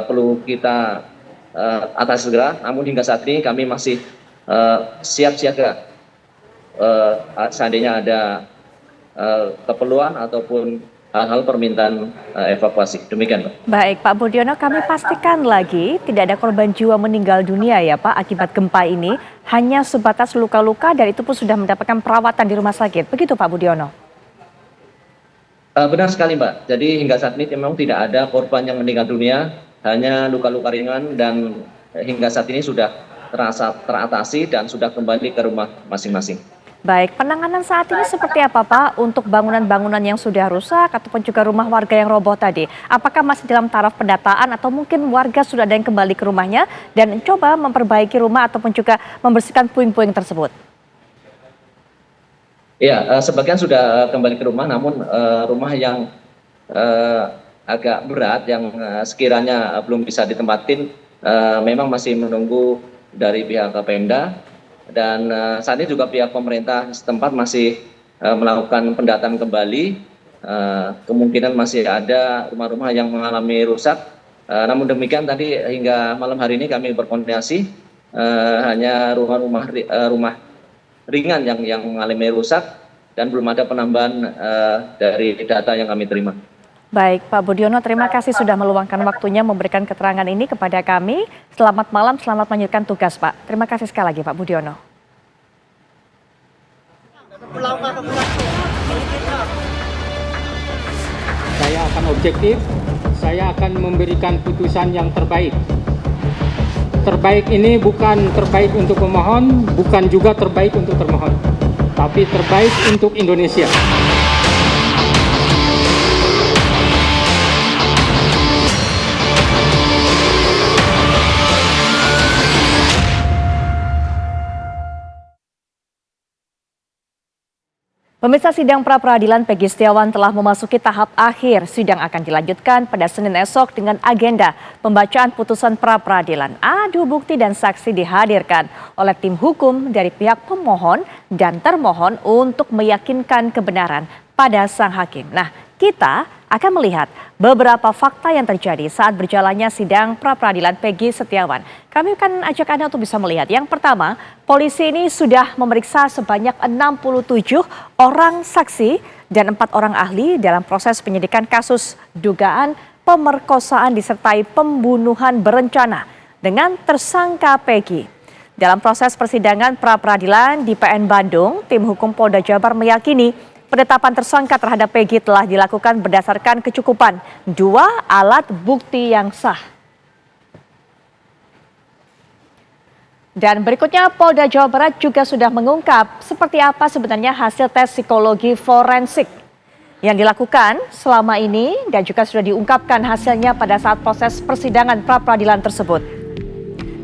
perlu kita atasi segera. Namun hingga saat ini kami masih siap siaga seandainya ada keperluan ataupun hal-hal permintaan evakuasi. Demikian, Pak. Baik, Pak Budiono, kami pastikan lagi tidak ada korban jiwa meninggal dunia ya Pak akibat gempa ini, hanya sebatas luka-luka dan itu pun sudah mendapatkan perawatan di rumah sakit. Begitu Pak Budiono? Benar sekali Mbak, jadi hingga saat ini memang tidak ada korban yang meninggal dunia, hanya luka-luka ringan dan hingga saat ini sudah teratasi dan sudah kembali ke rumah masing-masing. Baik, penanganan saat ini seperti apa Pak untuk bangunan-bangunan yang sudah rusak ataupun juga rumah warga yang roboh tadi? Apakah masih dalam taraf pendataan atau mungkin warga sudah ada yang kembali ke rumahnya dan coba memperbaiki rumah ataupun juga membersihkan puing-puing tersebut? Ya, sebagian sudah kembali ke rumah, namun rumah yang agak berat yang sekiranya belum bisa ditempatin memang masih menunggu dari pihak Pemda. Dan saat ini juga pihak pemerintah setempat masih melakukan pendataan kembali. Kemungkinan masih ada rumah-rumah yang mengalami rusak. Namun demikian tadi hingga malam hari ini kami berkoordinasi hanya rumah ringan yang mengalami rusak dan belum ada penambahan dari data yang kami terima. Baik, Pak Budiono, terima kasih sudah meluangkan waktunya memberikan keterangan ini kepada kami. Selamat malam, selamat melanjutkan tugas, Pak. Terima kasih sekali lagi, Pak Budiono. Saya akan objektif, saya akan memberikan putusan yang terbaik. Terbaik ini bukan terbaik untuk pemohon, bukan juga terbaik untuk termohon, tapi terbaik untuk Indonesia. Pemirsa, sidang pra-peradilan Peggy Setiawan telah memasuki tahap akhir. Sidang akan dilanjutkan pada Senin esok dengan agenda pembacaan putusan pra-peradilan. Adu bukti dan saksi dihadirkan oleh tim hukum dari pihak pemohon dan termohon untuk meyakinkan kebenaran pada sang hakim. Nah, kita akan melihat beberapa fakta yang terjadi saat berjalannya sidang pra-peradilan Peggy Setiawan. Kami akan ajak Anda untuk bisa melihat. Yang pertama, polisi ini sudah memeriksa sebanyak 67 orang saksi dan 4 orang ahli dalam proses penyidikan kasus dugaan pemerkosaan disertai pembunuhan berencana dengan tersangka Peggy. Dalam proses persidangan pra-peradilan di PN Bandung, tim hukum Polda Jabar meyakini penetapan tersangka terhadap Peggy telah dilakukan berdasarkan kecukupan 2 alat bukti yang sah. Dan berikutnya Polda Jawa Barat juga sudah mengungkap seperti apa sebenarnya hasil tes psikologi forensik yang dilakukan selama ini dan juga sudah diungkapkan hasilnya pada saat proses persidangan pra-peradilan tersebut.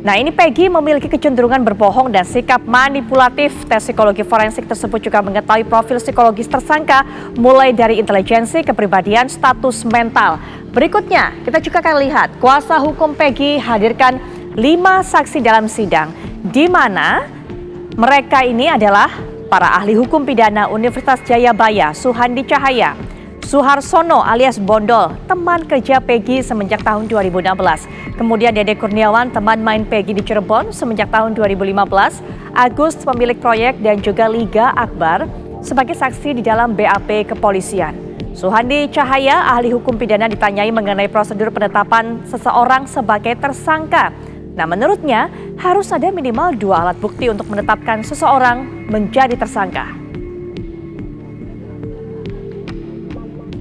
Nah, ini Peggy memiliki kecenderungan berbohong dan sikap manipulatif. Tes psikologi forensik tersebut juga mengetahui profil psikologis tersangka mulai dari intelijensi, kepribadian, status mental. Berikutnya, kita juga akan lihat kuasa hukum Peggy hadirkan 5 saksi dalam sidang, di mana mereka ini adalah para ahli hukum pidana Universitas Jayabaya, Suhandi Cahaya, Suharsono alias Bondol, teman kerja Peggy semenjak tahun 2016. Kemudian Dede Kurniawan, teman main Peggy di Cirebon semenjak tahun 2015. Agus, pemilik proyek, dan juga Liga Akbar sebagai saksi di dalam BAP kepolisian. Suhandi Cahaya, ahli hukum pidana, ditanyai mengenai prosedur penetapan seseorang sebagai tersangka. Nah, menurutnya harus ada minimal 2 alat bukti untuk menetapkan seseorang menjadi tersangka.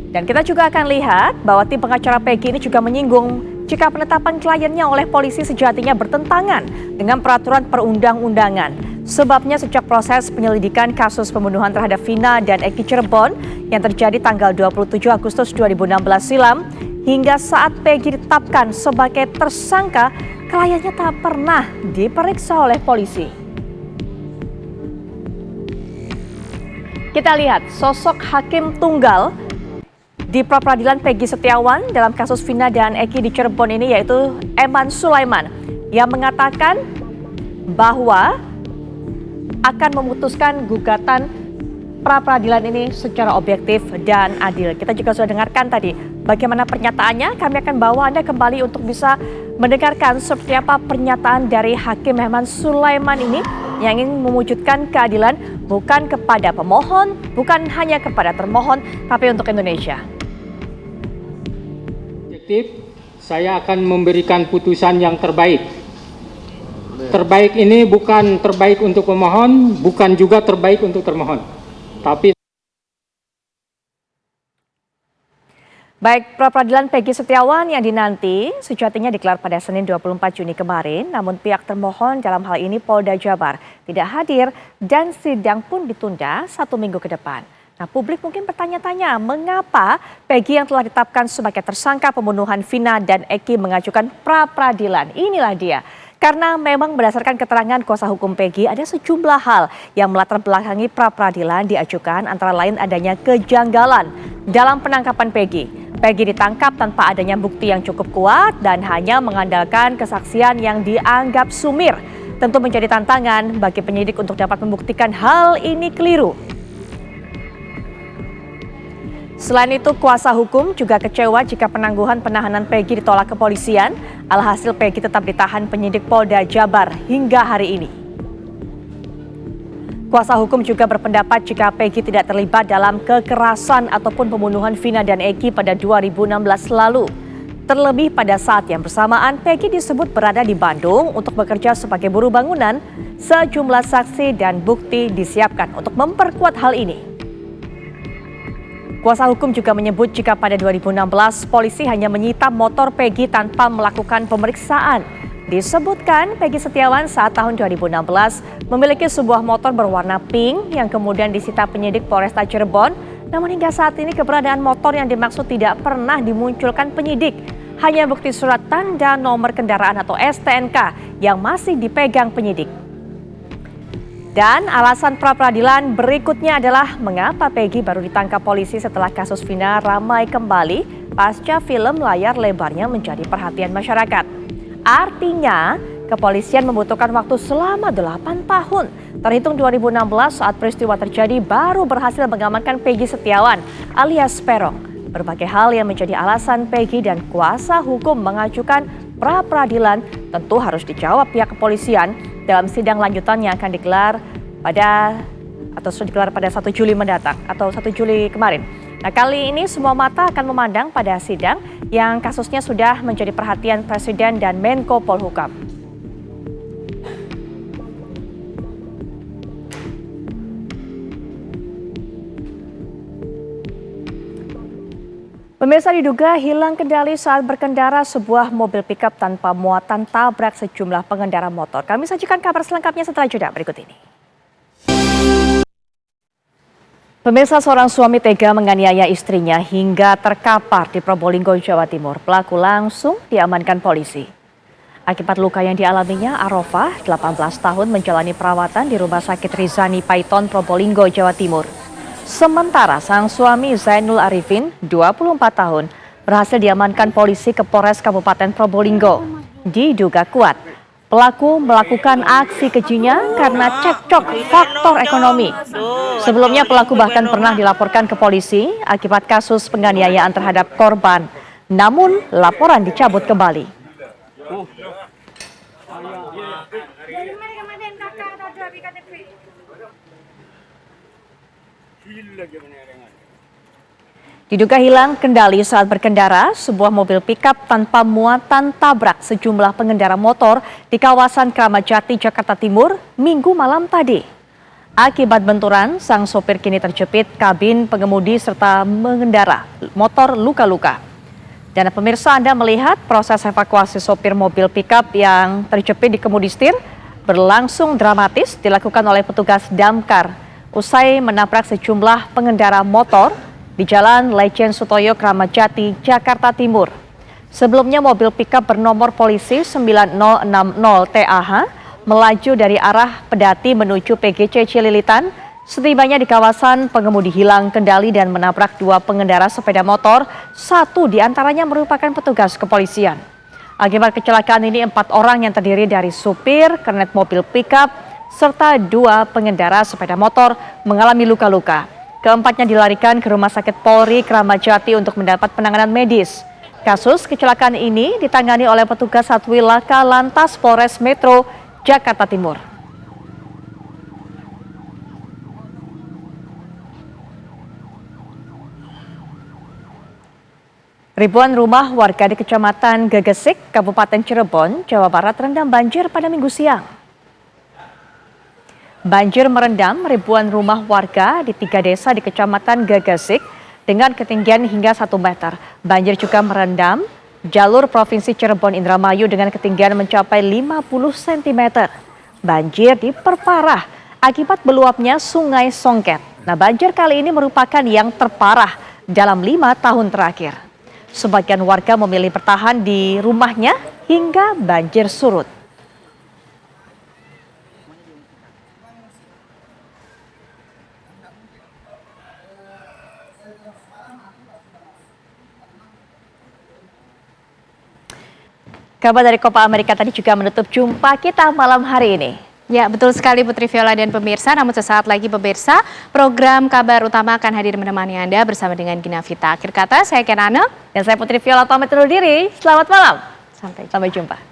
Dan kita juga akan lihat bahwa tim pengacara Peggy ini juga menyinggung jika penetapan kliennya oleh polisi sejatinya bertentangan dengan peraturan perundang-undangan. Sebabnya sejak proses penyelidikan kasus pembunuhan terhadap Vina dan Eki Cirebon yang terjadi tanggal 27 Agustus 2016 silam, hingga saat Peggy ditetapkan sebagai tersangka, kliennya tak pernah diperiksa oleh polisi. Kita lihat sosok hakim tunggal di pra-peradilan Peggy Setiawan dalam kasus Vina dan Eki di Cirebon ini, yaitu Eman Sulaiman, yang mengatakan bahwa akan memutuskan gugatan pra-peradilan ini secara objektif dan adil. Kita juga sudah dengarkan tadi bagaimana pernyataannya. Kami akan bawa Anda kembali untuk bisa mendengarkan seperti apa pernyataan dari Hakim Eman Sulaiman ini yang ingin mewujudkan keadilan bukan kepada pemohon, bukan hanya kepada termohon, tapi untuk Indonesia. Saya akan memberikan putusan yang terbaik. Terbaik ini bukan terbaik untuk pemohon, bukan juga terbaik untuk termohon, tapi Baik, pra-peradilan Peggy Setiawan yang dinanti sejatinya digelar pada Senin 24 Juni kemarin, namun pihak termohon dalam hal ini Polda Jabar tidak hadir dan sidang pun ditunda 1 minggu ke depan. Nah, publik mungkin bertanya-tanya mengapa Peggy yang telah ditetapkan sebagai tersangka pembunuhan Vina dan Eki mengajukan pra-peradilan. Inilah dia. Karena memang berdasarkan keterangan kuasa hukum Peggy ada sejumlah hal yang melatar belakangi pra-peradilan diajukan, antara lain adanya kejanggalan dalam penangkapan Peggy. Peggy ditangkap tanpa adanya bukti yang cukup kuat dan hanya mengandalkan kesaksian yang dianggap sumir. Tentu menjadi tantangan bagi penyidik untuk dapat membuktikan hal ini keliru. Selain itu, kuasa hukum juga kecewa jika penangguhan penahanan Peggy ditolak kepolisian. Alhasil Peggy tetap ditahan penyidik Polda Jabar hingga hari ini. Kuasa hukum juga berpendapat jika Peggy tidak terlibat dalam kekerasan ataupun pembunuhan Vina dan Eki pada 2016 lalu. Terlebih pada saat yang bersamaan, Peggy disebut berada di Bandung untuk bekerja sebagai buruh bangunan. Sejumlah saksi dan bukti disiapkan untuk memperkuat hal ini. Kuasa hukum juga menyebut jika pada 2016 polisi hanya menyita motor Peggy tanpa melakukan pemeriksaan. Disebutkan Peggy Setiawan saat tahun 2016 memiliki sebuah motor berwarna pink yang kemudian disita penyidik Polresta Cirebon. Namun hingga saat ini keberadaan motor yang dimaksud tidak pernah dimunculkan penyidik. Hanya bukti surat tanda nomor kendaraan atau STNK yang masih dipegang penyidik. Dan alasan pra-peradilan berikutnya adalah mengapa Peggy baru ditangkap polisi setelah kasus Vina ramai kembali pasca film layar lebarnya menjadi perhatian masyarakat. Artinya, kepolisian membutuhkan waktu selama 8 tahun. Terhitung 2016 saat peristiwa terjadi baru berhasil mengamankan Peggy Setiawan alias Peron. Berbagai hal yang menjadi alasan Peggy dan kuasa hukum mengajukan pra-peradilan tentu harus dijawab pihak kepolisian dalam sidang lanjutan yang akan digelar pada 1 Juli mendatang atau 1 Juli kemarin. Nah, kali ini semua mata akan memandang pada sidang yang kasusnya sudah menjadi perhatian Presiden dan Menko Polhukam. Pemirsa, diduga hilang kendali saat berkendara sebuah mobil pickup tanpa muatan tabrak sejumlah pengendara motor. Kami sajikan kabar selengkapnya setelah jeda berikut ini. Pemirsa, seorang suami tega menganiaya istrinya hingga terkapar di Probolinggo, Jawa Timur. Pelaku langsung diamankan polisi. Akibat luka yang dialaminya, Arofah, 18 tahun, menjalani perawatan di Rumah Sakit Rizani Paiton, Probolinggo, Jawa Timur. Sementara sang suami Zainul Arifin, 24 tahun, berhasil diamankan polisi ke Polres Kabupaten Probolinggo. Diduga kuat, pelaku melakukan aksi kejinya karena cekcok faktor ekonomi. Sebelumnya pelaku bahkan pernah dilaporkan ke polisi akibat kasus penganiayaan terhadap korban. Namun laporan dicabut kembali. Diduga hilang kendali saat berkendara, sebuah mobil pickup tanpa muatan tabrak sejumlah pengendara motor di kawasan Kramat Jati, Jakarta Timur, Minggu malam tadi. Akibat benturan, sang sopir kini terjepit kabin pengemudi serta mengendara motor luka-luka. Dan pemirsa, Anda melihat proses evakuasi sopir mobil pickup yang terjepit di kemudi setir berlangsung dramatis dilakukan oleh petugas damkar usai menabrak sejumlah pengendara motor di Jalan Lejen Sutoyo, Kramat Jati, Jakarta Timur. Sebelumnya mobil pickup bernomor polisi 9060 TAH melaju dari arah Pedati menuju PGC Cililitan. Setibanya di kawasan, pengemudi hilang kendali dan menabrak dua pengendara sepeda motor, satu diantaranya merupakan petugas kepolisian. Akibat kecelakaan ini 4 orang yang terdiri dari supir, kernet mobil pickup, serta 2 pengendara sepeda motor mengalami luka-luka. Keempatnya dilarikan ke Rumah Sakit Polri Kramat Jati untuk mendapat penanganan medis. Kasus kecelakaan ini ditangani oleh petugas Satwil Laka Lantas Polres Metro Jakarta Timur. Ribuan rumah warga di Kecamatan Gegesik, Kabupaten Cirebon, Jawa Barat terendam banjir pada Minggu siang. Banjir merendam ribuan rumah warga di 3 desa di Kecamatan Gegesik dengan ketinggian hingga 1 meter. Banjir juga merendam jalur Provinsi Cirebon Indramayu dengan ketinggian mencapai 50 cm. Banjir diperparah akibat meluapnya Sungai Songket. Nah, banjir kali ini merupakan yang terparah dalam 5 tahun terakhir. Sebagian warga memilih bertahan di rumahnya hingga banjir surut. Kabar dari Copa America tadi juga menutup jumpa kita malam hari ini. Ya, betul sekali Putri Viola dan pemirsa. Namun sesaat lagi pemirsa, program Kabar Utama akan hadir menemani Anda bersama dengan Gina Vita. Akhir kata, saya Ken Ana. Dan saya Putri Viola pamit undur diri. Selamat malam. Sampai jumpa.